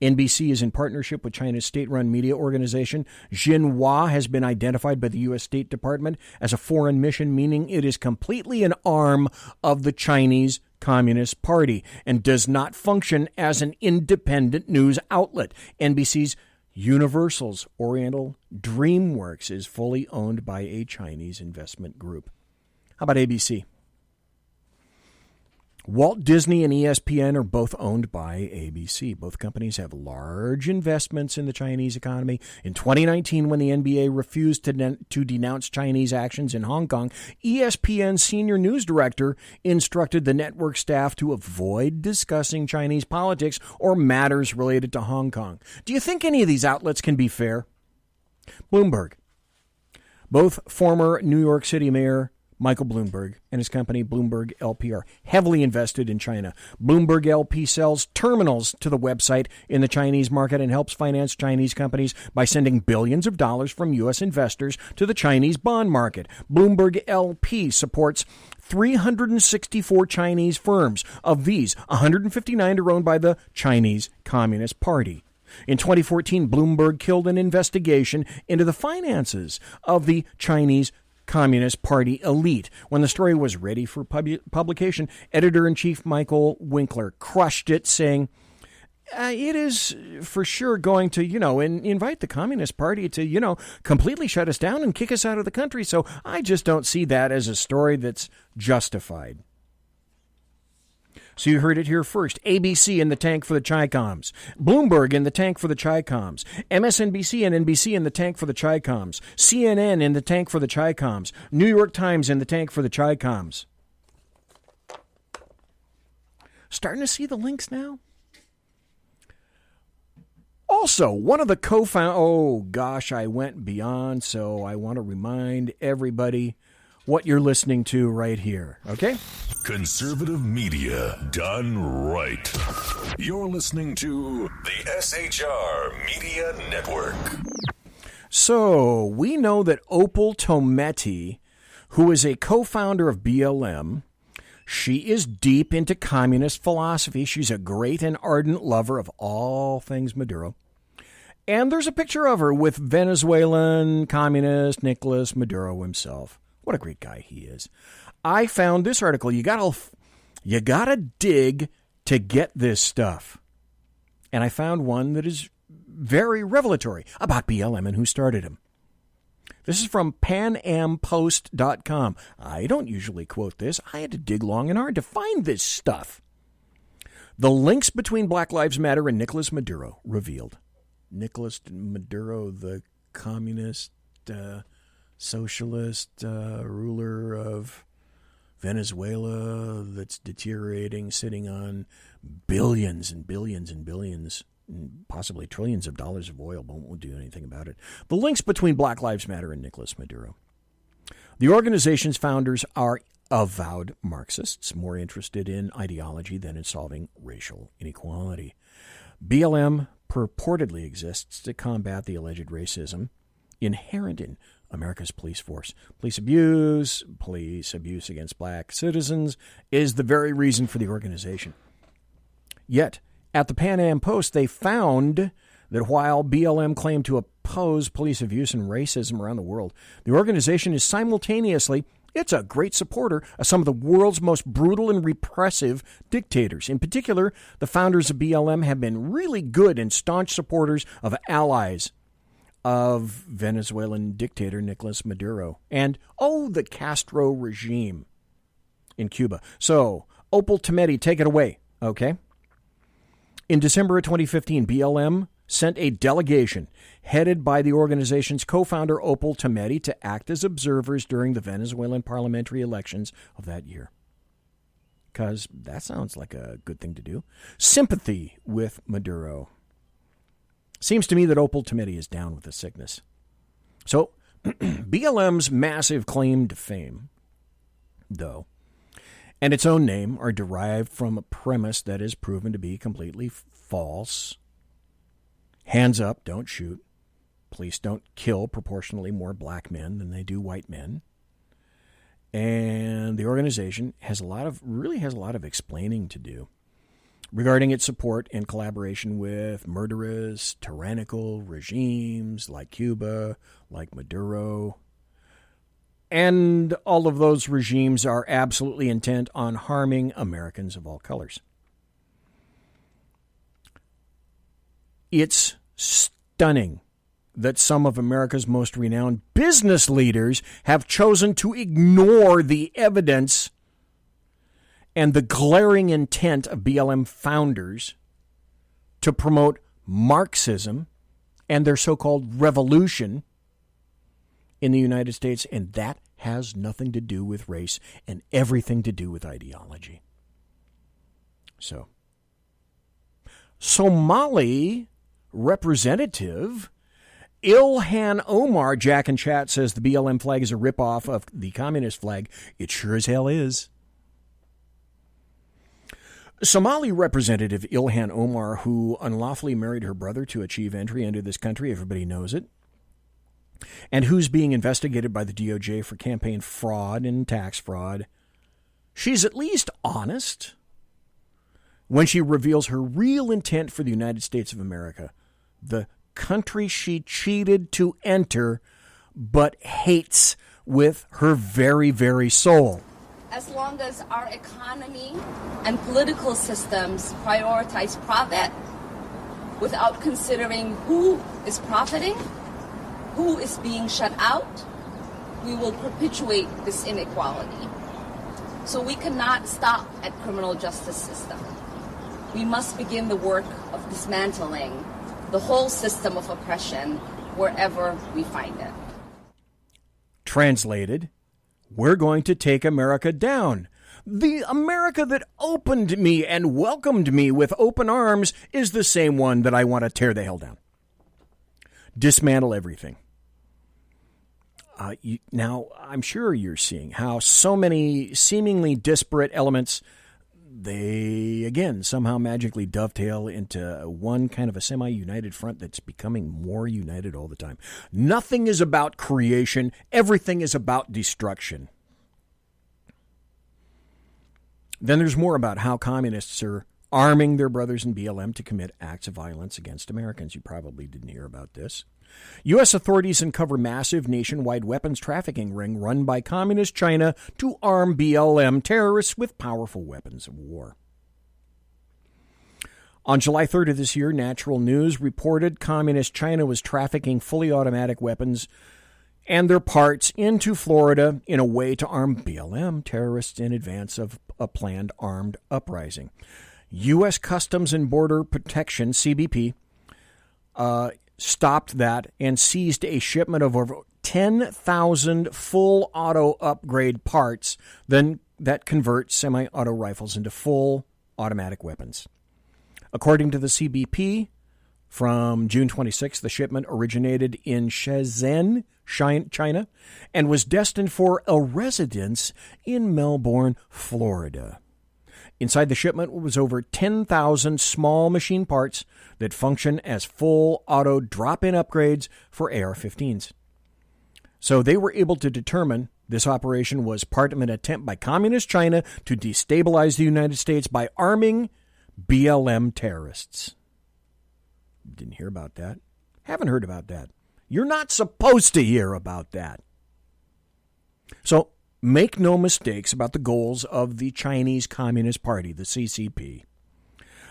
NBC is in partnership with China's state-run media organization. Xinhua has been identified by the U.S. State Department as a foreign mission, meaning it is completely an arm of the Chinese Communist Party and does not function as an independent news outlet. NBC's Universal's Oriental DreamWorks is fully owned by a Chinese investment group. How about ABC? Walt Disney and ESPN are both owned by ABC. Both companies have large investments in the Chinese economy. In 2019, when the NBA refused to denounce Chinese actions in Hong Kong, ESPN's senior news director instructed the network staff to avoid discussing Chinese politics or matters related to Hong Kong. Do you think any of these outlets can be fair? Bloomberg. Both former New York City Mayor Michael Bloomberg and his company Bloomberg LP are heavily invested in China. Bloomberg LP sells terminals to the website in the Chinese market and helps finance Chinese companies by sending billions of dollars from U.S. investors to the Chinese bond market. Bloomberg LP supports 364 Chinese firms. Of these, 159 are owned by the Chinese Communist Party. In 2014, Bloomberg killed an investigation into the finances of the Chinese Communist Party elite. When the story was ready for publication, editor-in-chief Michael Winkler crushed it, saying, it is for sure going to, invite the Communist Party to, completely shut us down and kick us out of the country. So I just don't see that as a story that's justified. So you heard it here first. ABC in the tank for the Chi-Coms. Bloomberg in the tank for the Chi-Coms. MSNBC and NBC in the tank for the Chi-Coms. CNN in the tank for the Chi-Coms. New York Times in the tank for the Chi-Coms. Starting to see the links now? Also, one of the co-founders... I went beyond, so I want to remind everybody what you're listening to right here, okay? Conservative media done right. You're listening to the SHR Media Network. So, we know that Opal Tometi, who is a co-founder of BLM, she is deep into communist philosophy. She's a great and ardent lover of all things Maduro. And there's a picture of her with Venezuelan communist Nicolas Maduro himself. What a great guy he is. I found this article. You gotta dig to get this stuff. And I found one that is very revelatory about BLM and who started him. This is from PanAmPost.com. I don't usually quote this. I had to dig long and hard to find this stuff. The links between Black Lives Matter and Nicolas Maduro revealed. Nicolas Maduro, the communist, socialist ruler of Venezuela that's deteriorating, sitting on billions and billions and billions, possibly trillions of dollars of oil, but won't do anything about it. The links between Black Lives Matter and Nicolas Maduro. The organization's founders are avowed Marxists, more interested in ideology than in solving racial inequality. BLM purportedly exists to combat the alleged racism inherent in America's police force. Police abuse against black citizens is the very reason for the organization. Yet, at the Pan Am Post, they found that while BLM claimed to oppose police abuse and racism around the world, the organization is simultaneously it's a great supporter of some of the world's most brutal and repressive dictators. In particular, the founders of BLM have been really good and staunch supporters of allies of Venezuelan dictator Nicolas Maduro and, the Castro regime in Cuba. So, Opal Tometi, take it away, okay? In December of 2015, BLM sent a delegation headed by the organization's co-founder Opal Tometi to act as observers during the Venezuelan parliamentary elections of that year. Because that sounds like a good thing to do. Sympathy with Maduro. Seems to me that Opal Tometi is down with the sickness. So, BLM's massive claim to fame, though, and its own name are derived from a premise that is proven to be completely false. Hands up, don't shoot. Police don't kill proportionally more black men than they do white men. And the organization really has a lot of explaining to do regarding its support and collaboration with murderous, tyrannical regimes like Cuba, like Maduro. And all of those regimes are absolutely intent on harming Americans of all colors. It's stunning that some of America's most renowned business leaders have chosen to ignore the evidence and the glaring intent of BLM founders to promote Marxism and their so-called revolution in the United States, and that has nothing to do with race and everything to do with ideology. So, Somali representative Ilhan Omar, Jack in chat, says the BLM flag is a ripoff of the communist flag. It sure as hell is. Somali Representative Ilhan Omar, who unlawfully married her brother to achieve entry into this country, everybody knows it, and who's being investigated by the DOJ for campaign fraud and tax fraud, she's at least honest when she reveals her real intent for the United States of America, the country she cheated to enter but hates with her very, very soul. As long as our economy and political systems prioritize profit without considering who is profiting, who is being shut out, we will perpetuate this inequality. So we cannot stop at criminal justice system. We must begin the work of dismantling the whole system of oppression wherever we find it. Translated, we're going to take America down. The America that opened me and welcomed me with open arms is the same one that I want to tear the hell down. Dismantle everything. Now, I'm sure you're seeing how so many seemingly disparate elements, they, again, somehow magically dovetail into one kind of a semi-united front that's becoming more united all the time. Nothing is about creation. Everything is about destruction. Then there's more about how communists are arming their brothers in BLM to commit acts of violence against Americans. You probably didn't hear about this. U.S. authorities uncover massive nationwide weapons trafficking ring run by communist China to arm BLM terrorists with powerful weapons of war. On July 3rd of this year, Natural News reported communist China was trafficking fully automatic weapons and their parts into Florida in a way to arm BLM terrorists in advance of a planned armed uprising. U.S. Customs and Border Protection, CBP, stopped that and seized a shipment of over 10,000 full auto upgrade parts that convert semi-auto rifles into full automatic weapons. According to the CBP, from June 26th, the shipment originated in Shenzhen, China, and was destined for a residence in Melbourne, Florida. Inside the shipment was over 10,000 small machine parts that function as full auto drop-in upgrades for AR-15s. So they were able to determine this operation was part of an attempt by communist China to destabilize the United States by arming BLM terrorists. Didn't hear about that. Haven't heard about that. You're not supposed to hear about that. So make no mistakes about the goals of the Chinese Communist Party, the CCP.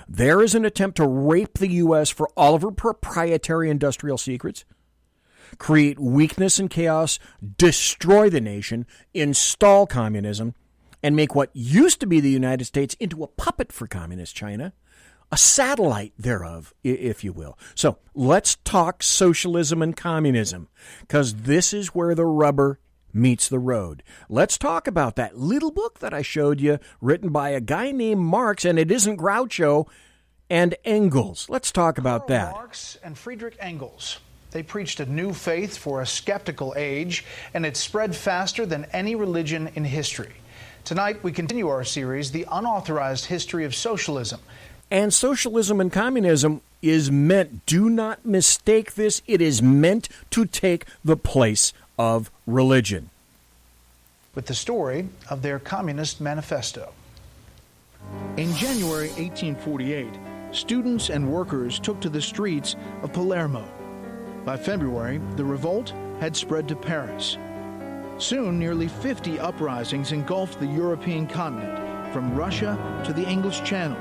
There is an attempt to rape the U.S. for all of her proprietary industrial secrets, create weakness and chaos, destroy the nation, install communism, and make what used to be the United States into a puppet for communist China, a satellite thereof, if you will. So let's talk socialism and communism, because this is where the rubber meets the road. Let's talk about that little book that I showed you, written by a guy named Marx, and it isn't Groucho, and Engels. Let's talk about that. Marx and Friedrich Engels. They preached a new faith for a skeptical age, and it spread faster than any religion in history. Tonight, we continue our series, The Unauthorized History of Socialism. And socialism and communism is meant, do not mistake this, it is meant to take the place of religion. With the story of their Communist Manifesto. In January 1848, students and workers took to the streets of Palermo. By February, the revolt had spread to Paris. Soon, nearly 50 uprisings engulfed the European continent, from Russia to the English Channel.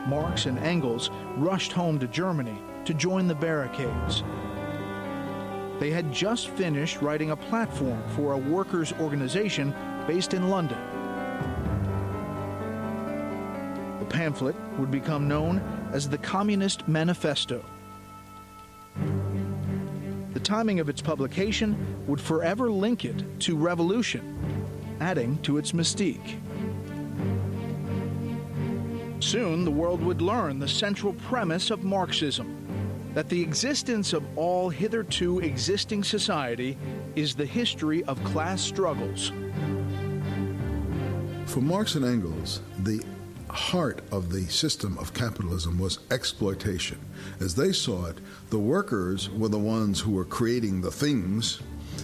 Marx and Engels rushed home to Germany to join the barricades. They had just finished writing a platform for a workers' organization based in London. The pamphlet would become known as the Communist Manifesto. The timing of its publication would forever link it to revolution, adding to its mystique. Soon, the world would learn the central premise of Marxism, that the existence of all hitherto existing society is the history of class struggles. For Marx and Engels, the heart of the system of capitalism was exploitation. As they saw it, the workers were the ones who were creating the things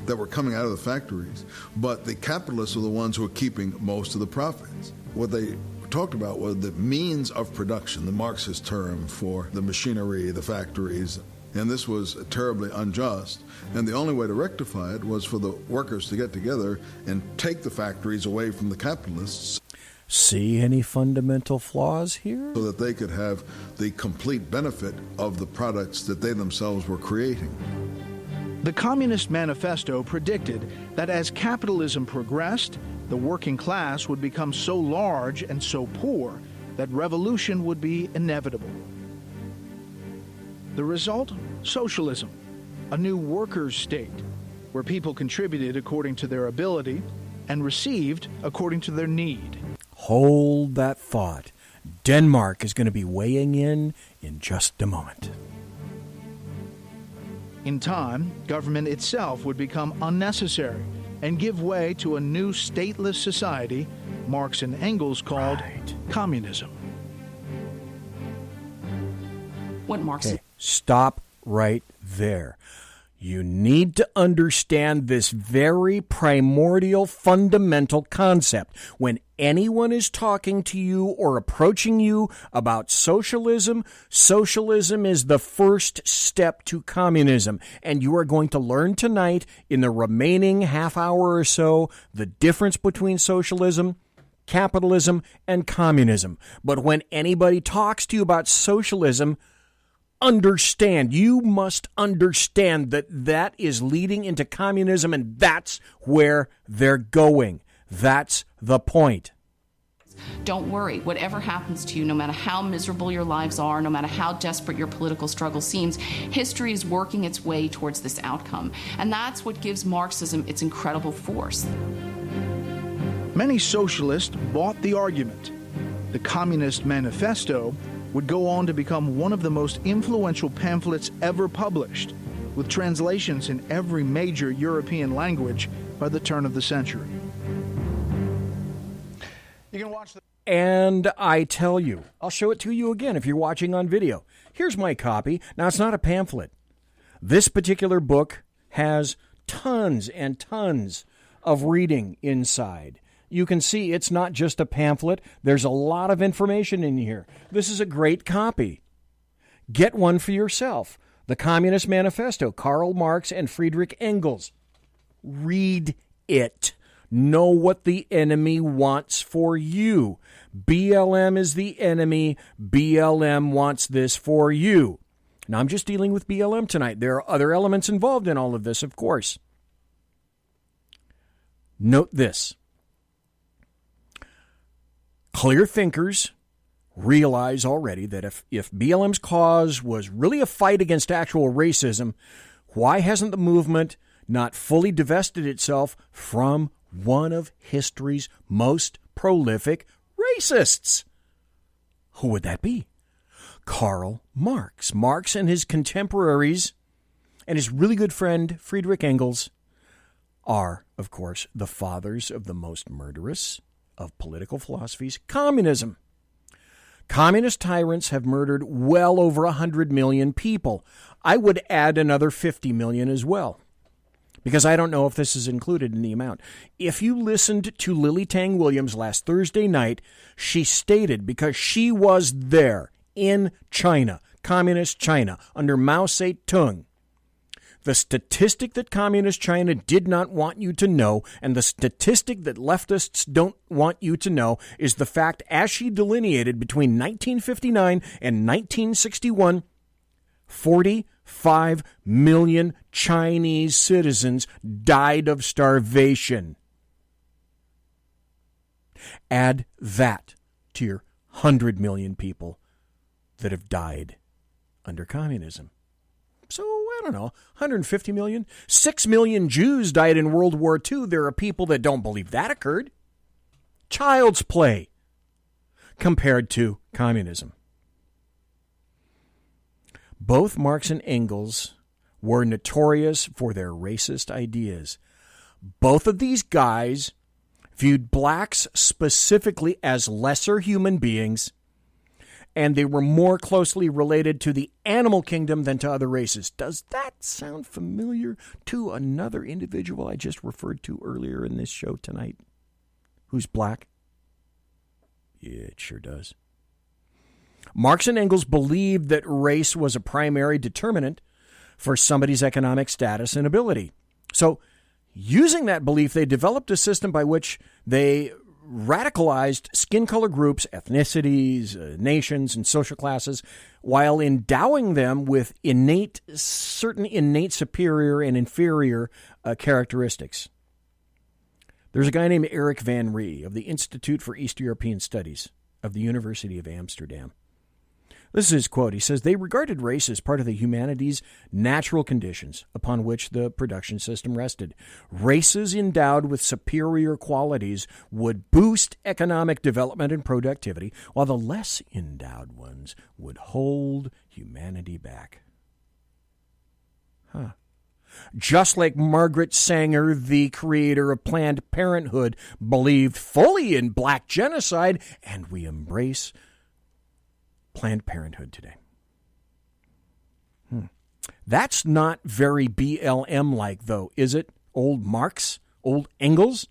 that were coming out of the factories, but the capitalists were the ones who were keeping most of the profits. What they talked about were the means of production, the Marxist term for the machinery, the factories, and this was terribly unjust. And the only way to rectify it was for the workers to get together and take the factories away from the capitalists. See any fundamental flaws here? So that they could have the complete benefit of the products that they themselves were creating. The Communist Manifesto predicted that as capitalism progressed, the working class would become so large and so poor that revolution would be inevitable. The result? Socialism, a new workers' state, where people contributed according to their ability and received according to their need. Hold that thought. Denmark is going to be weighing in just a moment. In time, government itself would become unnecessary and give way to a new stateless society Marx and Engels called communism. What Marx... Okay, stop right there. You need to understand this very primordial, fundamental concept. When anyone is talking to you or approaching you about socialism, socialism is the first step to communism. And you are going to learn tonight, in the remaining half hour or so, the difference between socialism, capitalism, and communism. But when anybody talks to you about socialism, you must understand that that is leading into communism, and that's where they're going. That's the point. Don't worry. Whatever happens to you, no matter how miserable your lives are, no matter how desperate your political struggle seems, history is working its way towards this outcome. And that's what gives Marxism its incredible force. Many socialists bought the argument. The Communist Manifesto would go on to become one of the most influential pamphlets ever published, with translations in every major European language by the turn of the century. You can watch the... And I tell you, I'll show it to you again if you're watching on video. Here's my copy. Now, it's not a pamphlet. This particular book has tons and tons of reading inside. You can see it's not just a pamphlet. There's a lot of information in here. This is a great copy. Get one for yourself. The Communist Manifesto, Karl Marx and Friedrich Engels. Read it. Know what the enemy wants for you. BLM is the enemy. BLM wants this for you. Now, I'm just dealing with BLM tonight. There are other elements involved in all of this, of course. Note this. Clear thinkers realize already that if BLM's cause was really a fight against actual racism, why hasn't the movement not fully divested itself from one of history's most prolific racists? Who would that be? Karl Marx. Marx and his contemporaries and his really good friend Friedrich Engels are, of course, the fathers of the most murderous of political philosophies, communism. Communist tyrants have murdered well over 100 million people. I would add another 50 million as well, because I don't know if this is included in the amount. If you listened to Lily Tang Williams last Thursday night, she stated, because she was there in China, communist China, under Mao Zedong, the statistic that communist China did not want you to know, and the statistic that leftists don't want you to know, is the fact, as she delineated between 1959 and 1961, 45 million Chinese citizens died of starvation. Add that to your 100 million people that have died under communism. So, I don't know, 150 million? 6 million Jews died in World War II. There are people that don't believe that occurred. Child's play compared to communism. Both Marx and Engels were notorious for their racist ideas. Both of these guys viewed blacks specifically as lesser human beings, and they were more closely related to the animal kingdom than to other races. Does that sound familiar to another individual I just referred to earlier in this show tonight, who's black? Yeah, it sure does. Marx and Engels believed that race was a primary determinant for somebody's economic status and ability. So, using that belief, they developed a system by which they radicalized skin color groups, ethnicities, nations, and social classes, while endowing them with certain innate superior and inferior characteristics. There's a guy named Eric Van Ree of the Institute for East European Studies of the University of Amsterdam. This is his quote. He says, "They regarded race as part of the humanity's natural conditions upon which the production system rested. Races endowed with superior qualities would boost economic development and productivity, while the less endowed ones would hold humanity back." Just like Margaret Sanger, the creator of Planned Parenthood, believed fully in black genocide, and we embrace Planned Parenthood today. That's not very BLM-like, though, is it? Old Marx? Old Engels?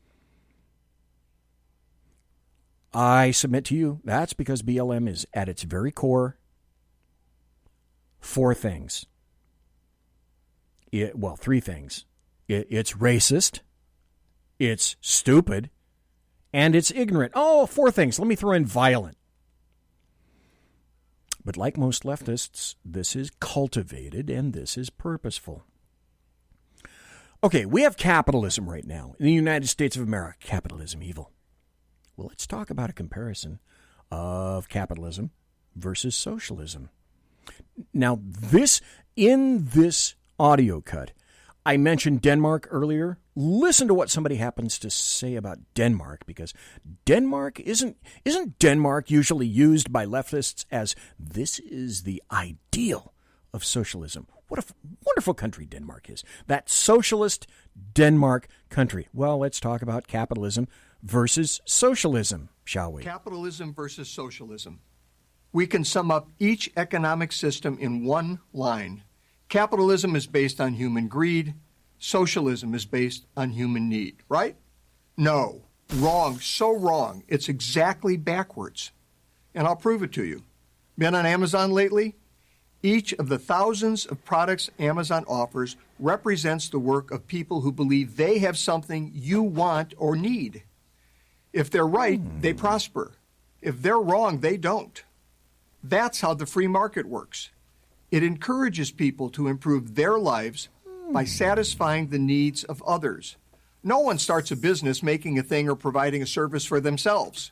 I submit to you, that's because BLM is, at its very core, four things. Three things. It's racist, it's stupid, and it's ignorant. Oh, four things. Let me throw in violent. But like most leftists, this is cultivated and this is purposeful. Okay, we have capitalism right now in the United States of America. Capitalism, evil. Well, let's talk about a comparison of capitalism versus socialism. Now, in this audio cut, I mentioned Denmark earlier. Listen to what somebody happens to say about Denmark, because Denmark isn't Denmark usually used by leftists as this is the ideal of socialism. What a wonderful country Denmark is. That socialist Denmark country. Well, let's talk about capitalism versus socialism, shall we? Capitalism versus socialism. We can sum up each economic system in one line. Capitalism is based on human greed. Socialism is based on human need, right? No. Wrong. So wrong. It's exactly backwards. And I'll prove it to you. Been on Amazon lately? Each of the thousands of products Amazon offers represents the work of people who believe they have something you want or need. If they're right, they prosper. If they're wrong, they don't. That's how the free market works. It encourages people to improve their lives by satisfying the needs of others. No one starts a business making a thing or providing a service for themselves.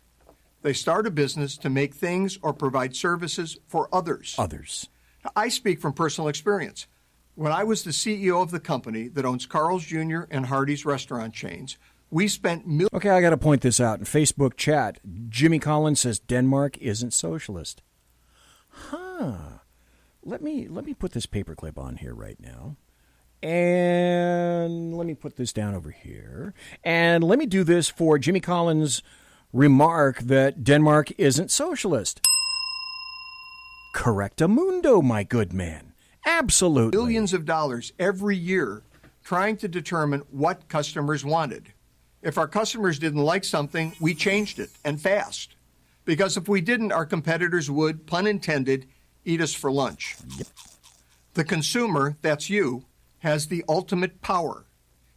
They start a business to make things or provide services for others. I speak from personal experience. When I was the CEO of the company that owns Carl's Jr. and Hardee's restaurant chains, we spent millions. Okay, I got to point this out in Facebook chat. Jimmy Collins says Denmark isn't socialist. Let me put this paperclip on here right now. And let me put this down over here. And let me do this for Jimmy Collins' remark that Denmark isn't socialist. Correctamundo, my good man. Absolutely. Billions of dollars every year trying to determine what customers wanted. If our customers didn't like something, we changed it, and fast. Because if we didn't, our competitors would, pun intended, eat us for lunch. Yep. The consumer, that's you, has the ultimate power.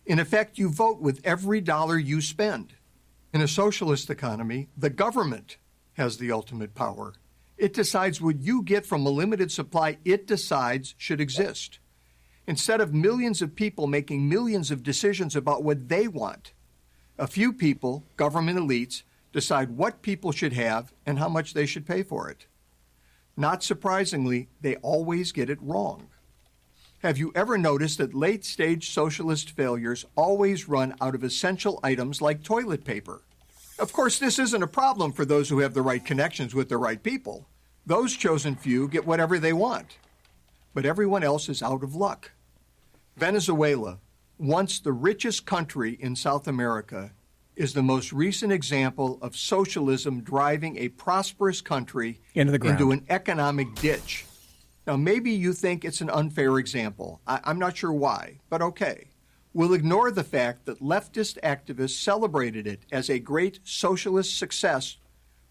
In effect, you vote with every dollar you spend. In a socialist economy, the government has the ultimate power. It decides what you get from a limited supply it decides should exist. Instead of millions of people making millions of decisions about what they want, a few people, government elites, decide what people should have and how much they should pay for it. Not surprisingly, they always get it wrong. Have you ever noticed that late-stage socialist failures always run out of essential items like toilet paper? Of course, this isn't a problem for those who have the right connections with the right people. Those chosen few get whatever they want. But everyone else is out of luck. Venezuela, once the richest country in South America, is the most recent example of socialism driving a prosperous country into an economic ditch. Now, maybe you think it's an unfair example. I'm not sure why, but okay. We'll ignore the fact that leftist activists celebrated it as a great socialist success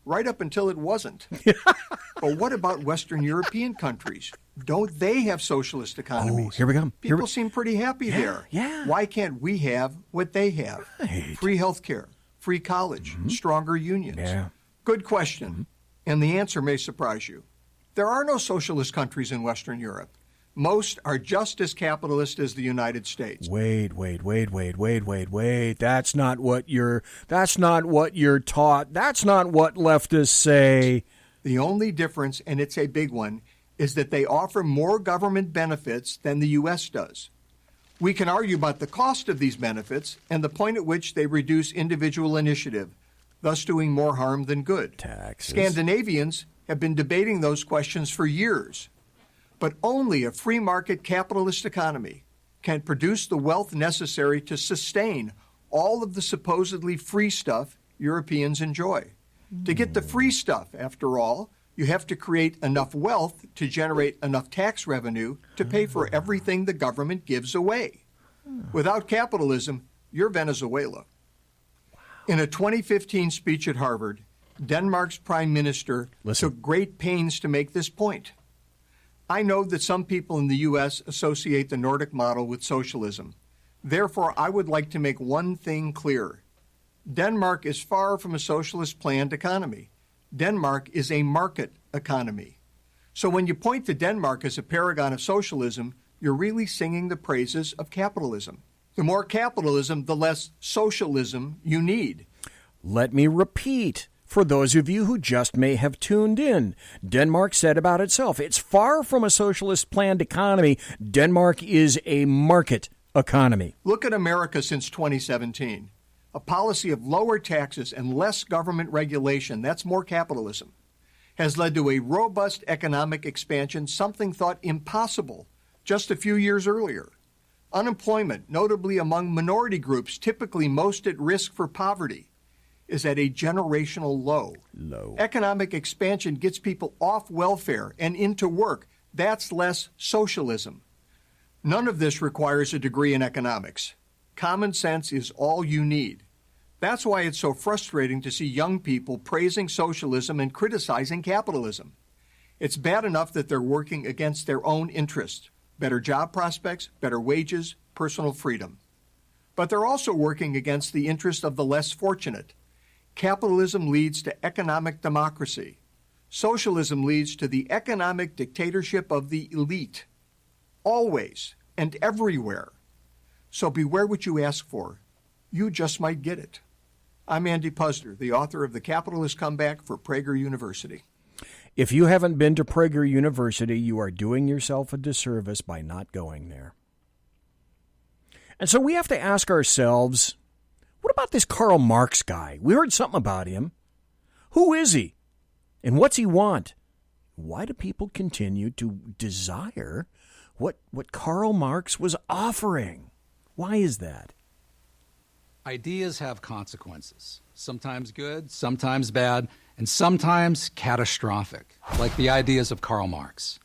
right up until it wasn't. But what about Western European countries? Don't they have socialist economies? Oh, here we go. People seem pretty happy there. Yeah. Why can't we have what they have? Right. Free health care, free college, stronger unions. Yeah. Good question. And the answer may surprise you. There are no socialist countries in Western Europe. Most are just as capitalist as the United States. Wait. That's not what you're taught. That's not what leftists say. The only difference, and it's a big one, is that they offer more government benefits than the U.S. does. We can argue about the cost of these benefits and the point at which they reduce individual initiative, thus doing more harm than good. Taxes. Scandinavians have been debating those questions for years. But only a free market capitalist economy can produce the wealth necessary to sustain all of the supposedly free stuff Europeans enjoy. To get the free stuff, after all, you have to create enough wealth to generate enough tax revenue to pay for everything the government gives away. Without capitalism, you're Venezuela. In a 2015 speech at Harvard, Denmark's prime minister took great pains to make this point. I know that some people in the U.S. associate the Nordic model with socialism. Therefore, I would like to make one thing clear. Denmark is far from a socialist planned economy. Denmark is a market economy. So when you point to Denmark as a paragon of socialism, you're really singing the praises of capitalism. The more capitalism, the less socialism you need. Let me repeat. For those of you who just may have tuned in, Denmark said about itself, it's far from a socialist planned economy. Denmark is a market economy. Look at America since 2017. A policy of lower taxes and less government regulation, that's more capitalism, has led to a robust economic expansion, something thought impossible just a few years earlier. Unemployment, notably among minority groups typically most at risk for poverty, is at a generational low. Economic expansion gets people off welfare and into work. That's less socialism. None of this requires a degree in economics. Common sense is all you need. That's why it's so frustrating to see young people praising socialism and criticizing capitalism. It's bad enough that they're working against their own interests, better job prospects, better wages, personal freedom. But they're also working against the interest of the less fortunate. Capitalism leads to economic democracy. Socialism leads to the economic dictatorship of the elite. Always and everywhere. So beware what you ask for. You just might get it. I'm Andy Puzder, the author of The Capitalist Comeback for Prager University. If you haven't been to Prager University, you are doing yourself a disservice by not going there. And so we have to ask ourselves, what about this Karl Marx guy? We heard something about him. Who is he? And what's he want? Why do people continue to desire what Karl Marx was offering? Why is that? Ideas have consequences, sometimes good, sometimes bad, and sometimes catastrophic, like the ideas of Karl Marx.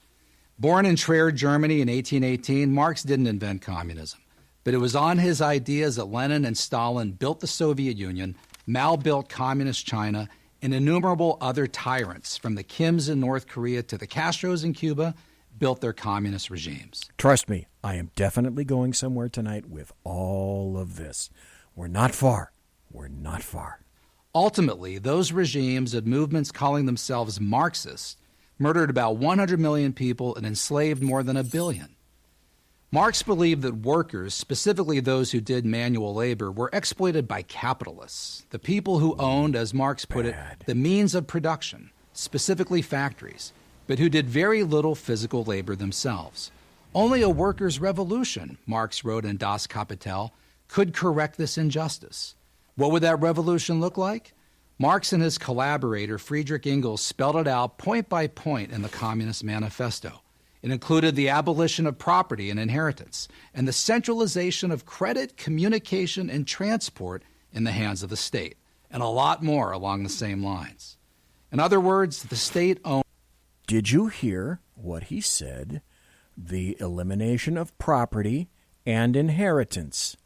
Born in Trier, Germany in 1818, Marx didn't invent communism, but it was on his ideas that Lenin and Stalin built the Soviet Union, Mao built communist China, and innumerable other tyrants, from the Kims in North Korea to the Castros in Cuba, built their communist regimes. Trust me, I am definitely going somewhere tonight with all of this. We're not far. We're not far. Ultimately, those regimes and movements calling themselves Marxist murdered about 100 million people, and enslaved more than 1 billion. Marx believed that workers, specifically those who did manual labor, were exploited by capitalists, the people who owned, as Marx put it, the means of production, specifically factories, but who did very little physical labor themselves. Only a workers' revolution, Marx wrote in Das Kapital, could correct this injustice. What would that revolution look like? Marx and his collaborator Friedrich Engels spelled it out point by point in the Communist Manifesto. It included the abolition of property and inheritance and the centralization of credit, communication, and transport in the hands of the state, and a lot more along the same lines. In other words, the state owned... Did you hear what he said? The elimination of property and inheritance.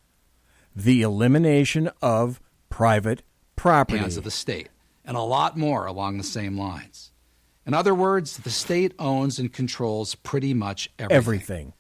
The elimination of private property. Hands of the state, and a lot more along the same lines. In other words, the state owns and controls pretty much everything.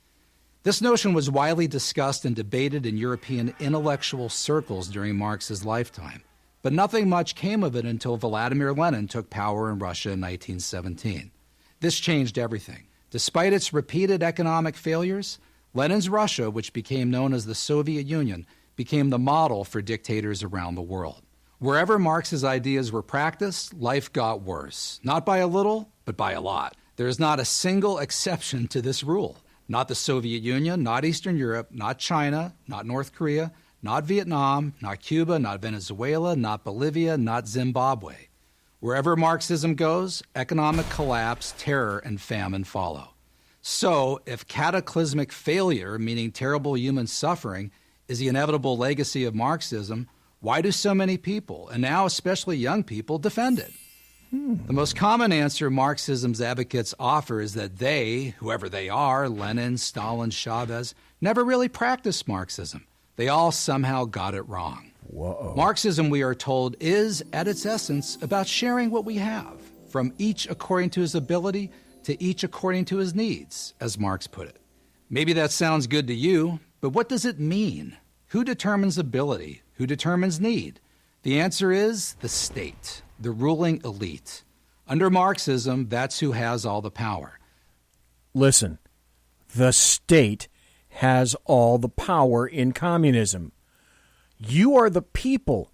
This notion was widely discussed and debated in European intellectual circles during Marx's lifetime, but nothing much came of it until Vladimir Lenin took power in Russia in 1917. This changed everything. Despite its repeated economic failures, Lenin's Russia, which became known as the Soviet Union, became the model for dictators around the world. Wherever Marx's ideas were practiced, life got worse. Not by a little, but by a lot. There is not a single exception to this rule. Not the Soviet Union, not Eastern Europe, not China, not North Korea, not Vietnam, not Cuba, not Venezuela, not Bolivia, not Zimbabwe. Wherever Marxism goes, economic collapse, terror, and famine follow. So, if cataclysmic failure, meaning terrible human suffering, is the inevitable legacy of Marxism, why do so many people, and now especially young people, defend it? The most common answer Marxism's advocates offer is that they, whoever they are, Lenin, Stalin, Chavez, never really practiced Marxism. They all somehow got it wrong. Whoa. Marxism, we are told, is, at its essence, about sharing what we have, from each according to his ability to each according to his needs, as Marx put it. Maybe that sounds good to you, but what does it mean? Who determines ability? Who determines need? The answer is the state, the ruling elite. Under Marxism, that's who has all the power. Listen, the state has all the power in communism. You are the people,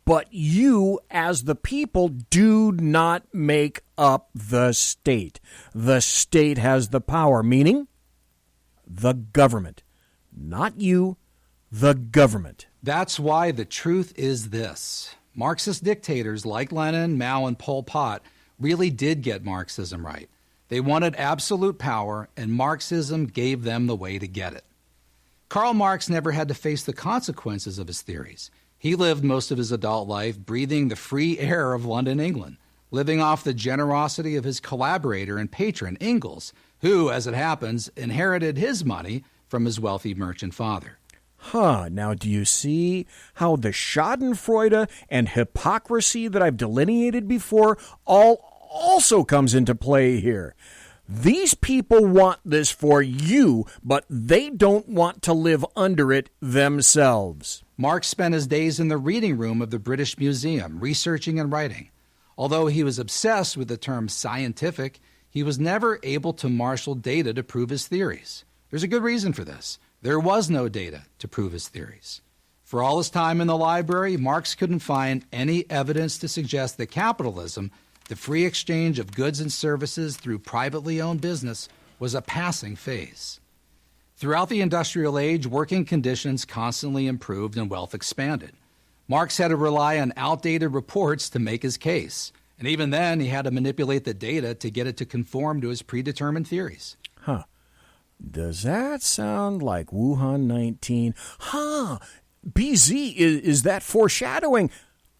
but you, as the people, do not make up the state. The state has the power, meaning the government. Not you, the government. That's why the truth is this. Marxist dictators like Lenin, Mao, and Pol Pot really did get Marxism right. They wanted absolute power, and Marxism gave them the way to get it. Karl Marx never had to face the consequences of his theories. He lived most of his adult life breathing the free air of London, England, living off the generosity of his collaborator and patron, Engels, who, as it happens, inherited his money from his wealthy merchant father. Now do you see how the schadenfreude and hypocrisy that I've delineated before also comes into play here? These people want this for you, but they don't want to live under it themselves. Marx spent his days in the reading room of the British Museum, researching and writing. Although he was obsessed with the term scientific, he was never able to marshal data to prove his theories. There's a good reason for this. There was no data to prove his theories. For all his time in the library, Marx couldn't find any evidence to suggest that capitalism, the free exchange of goods and services through privately owned business, was a passing phase. Throughout the industrial age, working conditions constantly improved and wealth expanded. Marx had to rely on outdated reports to make his case, and even then he had to manipulate the data to get it to conform to his predetermined theories. Does that sound like Wuhan 19? BZ, is that foreshadowing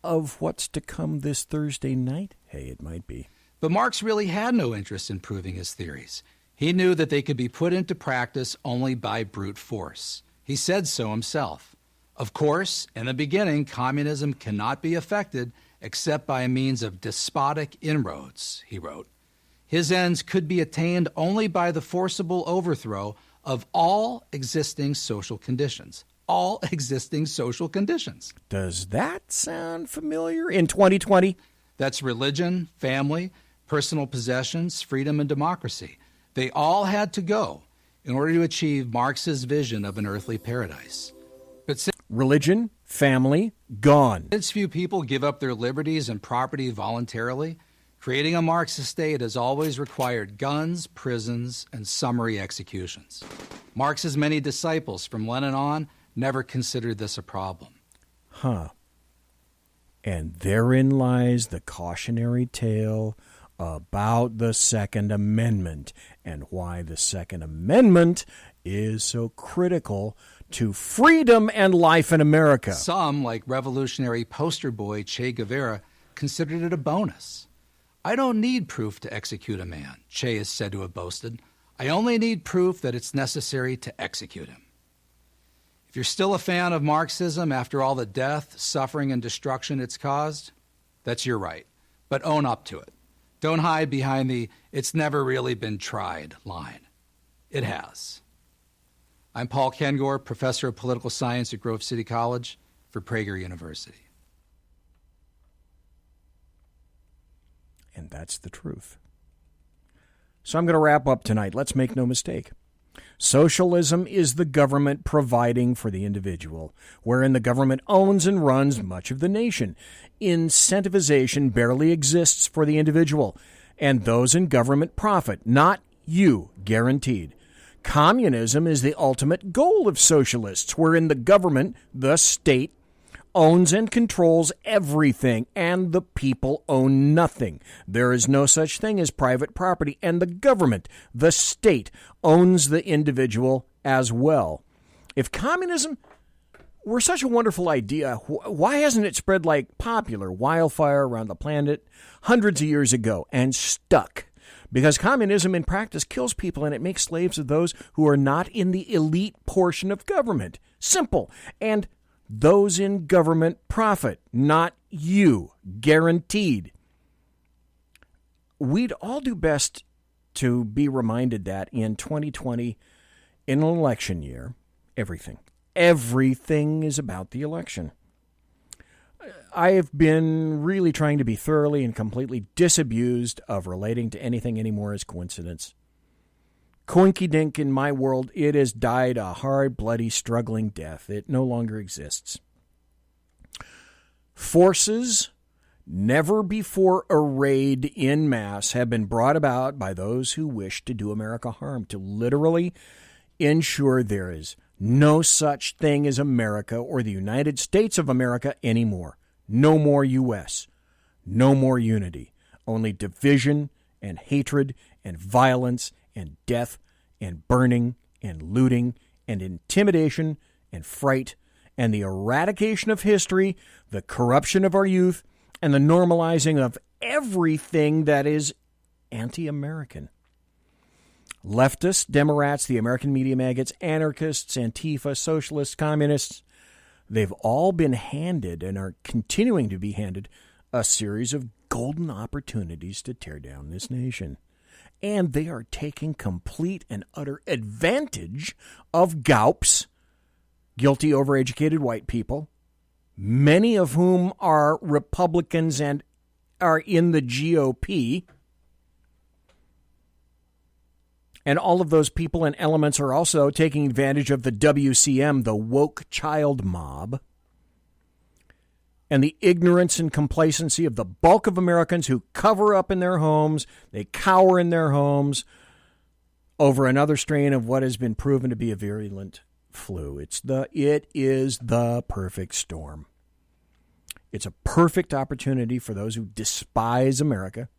of what's to come this Thursday night? Hey, it might be. But Marx really had no interest in proving his theories. He knew that they could be put into practice only by brute force. He said so himself. Of course, in the beginning, communism cannot be effected except by means of despotic inroads, he wrote. His ends could be attained only by the forcible overthrow of all existing social conditions. All existing social conditions. Does that sound familiar in 2020? That's religion, family, personal possessions, freedom, and democracy. They all had to go in order to achieve Marx's vision of an earthly paradise. But religion, family, gone. Since few people give up their liberties and property voluntarily, creating a Marxist state has always required guns, prisons, and summary executions. Marx's many disciples from Lenin on never considered this a problem. Huh. And therein lies the cautionary tale about the Second Amendment and why the Second Amendment is so critical to freedom and life in America. Some, like revolutionary poster boy Che Guevara, considered it a bonus. I don't need proof to execute a man, Che is said to have boasted. I only need proof that it's necessary to execute him. If you're still a fan of Marxism after all the death, suffering, and destruction it's caused, that's your right. But own up to it. Don't hide behind the "it's never really been tried" line. It has. I'm Paul Kengor, professor of political science at Grove City College for Prager University. And that's the truth. So I'm going to wrap up tonight. Let's make no mistake. Socialism is the government providing for the individual, wherein the government owns and runs much of the nation. Incentivization barely exists for the individual, and those in government profit, not you, guaranteed. Communism is the ultimate goal of socialists, wherein the government, the state, owns and controls everything, and the people own nothing. There is no such thing as private property, and the government, the state, owns the individual as well. If communism were such a wonderful idea, why hasn't it spread like popular wildfire around the planet hundreds of years ago and stuck? Because communism in practice kills people, and it makes slaves of those who are not in the elite portion of government. Simple. And those in government profit, not you, guaranteed. We'd all do best to be reminded that in 2020, in an election year, everything is about the election. I have been really trying to be thoroughly and completely disabused of relating to anything anymore as coincidence. Coinky-dink in my world, it has died a hard, bloody, struggling death. It no longer exists. Forces never before arrayed in mass have been brought about by those who wish to do America harm, to literally ensure there is no such thing as America or the United States of America anymore. No more U.S. No more unity. Only division and hatred and violence and death and burning and looting and intimidation and fright and the eradication of history, the corruption of our youth, and the normalizing of everything that is anti-American. Leftists, Democrats, the American media maggots, anarchists, Antifa, socialists, communists, they've all been handed and are continuing to be handed a series of golden opportunities to tear down this nation. And they are taking complete and utter advantage of GAUPs, guilty, overeducated white people, many of whom are Republicans and are in the GOP. And all of those people and elements are also taking advantage of the WCM, the woke child mob, and the ignorance and complacency of the bulk of Americans who cover up in their homes, they cower in their homes over another strain of what has been proven to be a virulent flu. It is the perfect storm. It's a perfect opportunity for those who despise America,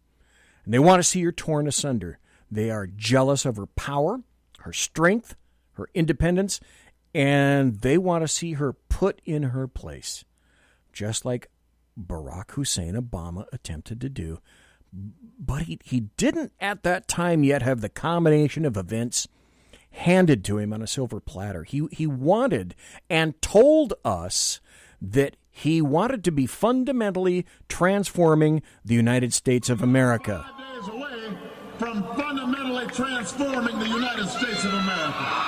and they want to see her torn asunder. They are jealous of her power, her strength, her independence, and they want to see her put in her place, just like Barack Hussein Obama attempted to do. But he didn't at that time yet have the combination of events handed to him on a silver platter. He wanted and told us that he wanted to be fundamentally transforming the United States of America. 5 days away from fundamentally transforming the United States of America.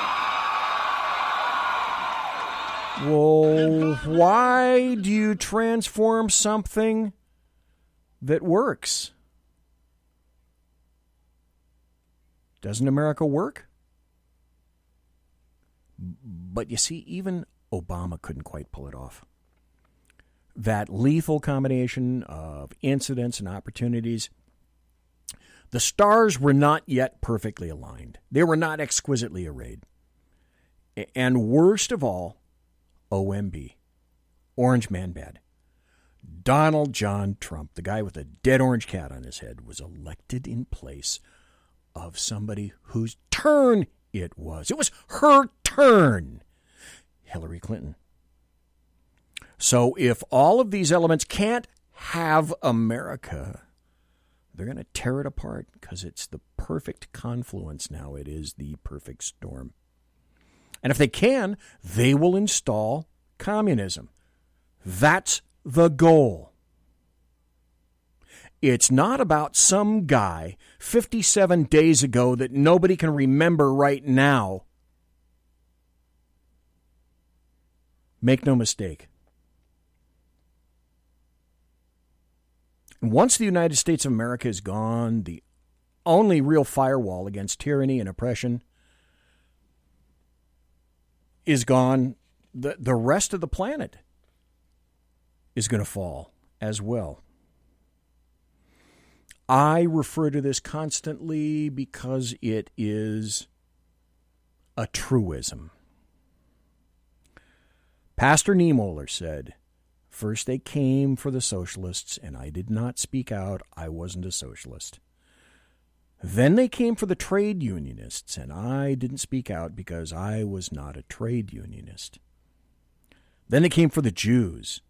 Well, why do you transform something that works? Doesn't America work? But you see, even Obama couldn't quite pull it off. That lethal combination of incidents and opportunities, the stars were not yet perfectly aligned. They were not exquisitely arrayed. And worst of all, OMB, Orange Man Bad. Donald John Trump, the guy with a dead orange cat on his head, was elected in place of somebody whose turn it was. It was her turn, Hillary Clinton. So if all of these elements can't have America, they're going to tear it apart because it's the perfect confluence now. It is the perfect storm. And if they can, they will install communism. That's the goal. It's not about some guy 57 days ago that nobody can remember right now. Make no mistake. Once the United States of America is gone, the only real firewall against tyranny and oppression is gone. The rest of the planet is going to fall as well. I refer to this constantly because it is a truism. Pastor Niemöller said, "First they came for the socialists, and I did not speak out. I wasn't a socialist. Then they came for the trade unionists, and I didn't speak out because I was not a trade unionist. Then they came for the Jews,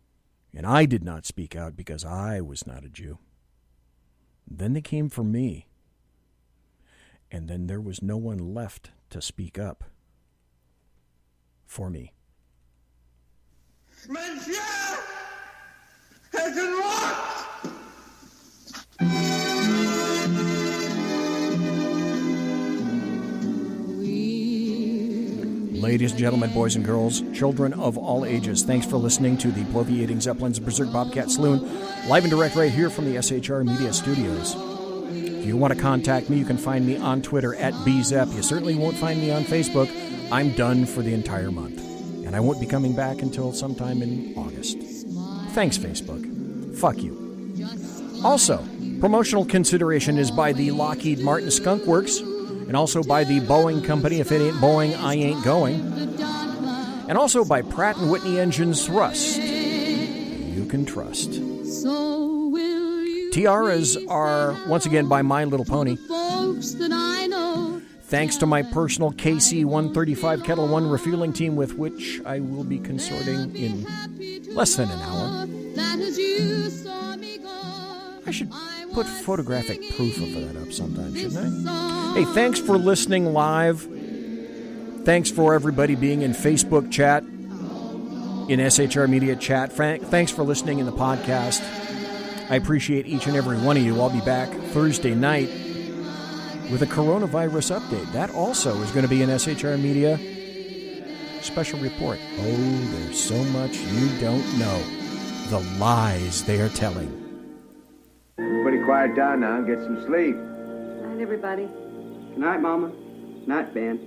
and I did not speak out because I was not a Jew. Then they came for me, and then there was no one left to speak up for me." Monsieur has unlocked! Ladies and gentlemen, boys and girls, children of all ages, thanks for listening to the Bloviating Zeppelins Berserk Bobcat Saloon, live and direct right here from the SHR Media Studios. If you want to contact me, you can find me on Twitter at BZEP. You certainly won't find me on Facebook. I'm done for the entire month, and I won't be coming back until sometime in August. Thanks, Facebook. Fuck you. Also, promotional consideration is by the Lockheed Martin Skunk Works, and also by the Boeing Company. If it ain't Boeing, I ain't going. And also by Pratt & Whitney Engines Thrust. You can trust. Tiaras are, once again, by My Little Pony. Thanks to my personal KC-135 Kettle One refueling team, with which I will be consorting in less than an hour. I should put photographic proof of that up sometime, shouldn't I? Hey, thanks for listening live. Thanks for everybody being in Facebook chat, in SHR Media chat. Thanks for listening in the podcast. I appreciate each and every one of you. I'll be back Thursday night with a coronavirus update. That also is going to be an SHR Media special report. Oh, there's so much you don't know. The lies they are telling. Everybody quiet down now and get some sleep. Good night, everybody. Good night, Mama. Good night, Ben.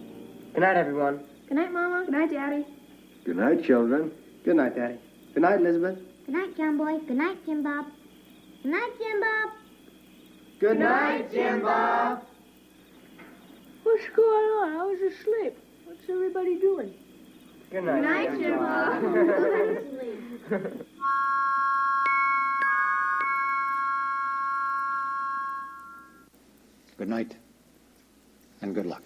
Good night, everyone. Good night, Mama. Good night, Daddy. Good night, children. Good night, Daddy. Good night, Elizabeth. Good night, John Boy. Good night, Jim Bob. Good night, Jim Bob. Good night, Jim Bob. What's going on? I was asleep. What's everybody doing? Good night, Jim Bob. Good night, Good night, and good luck.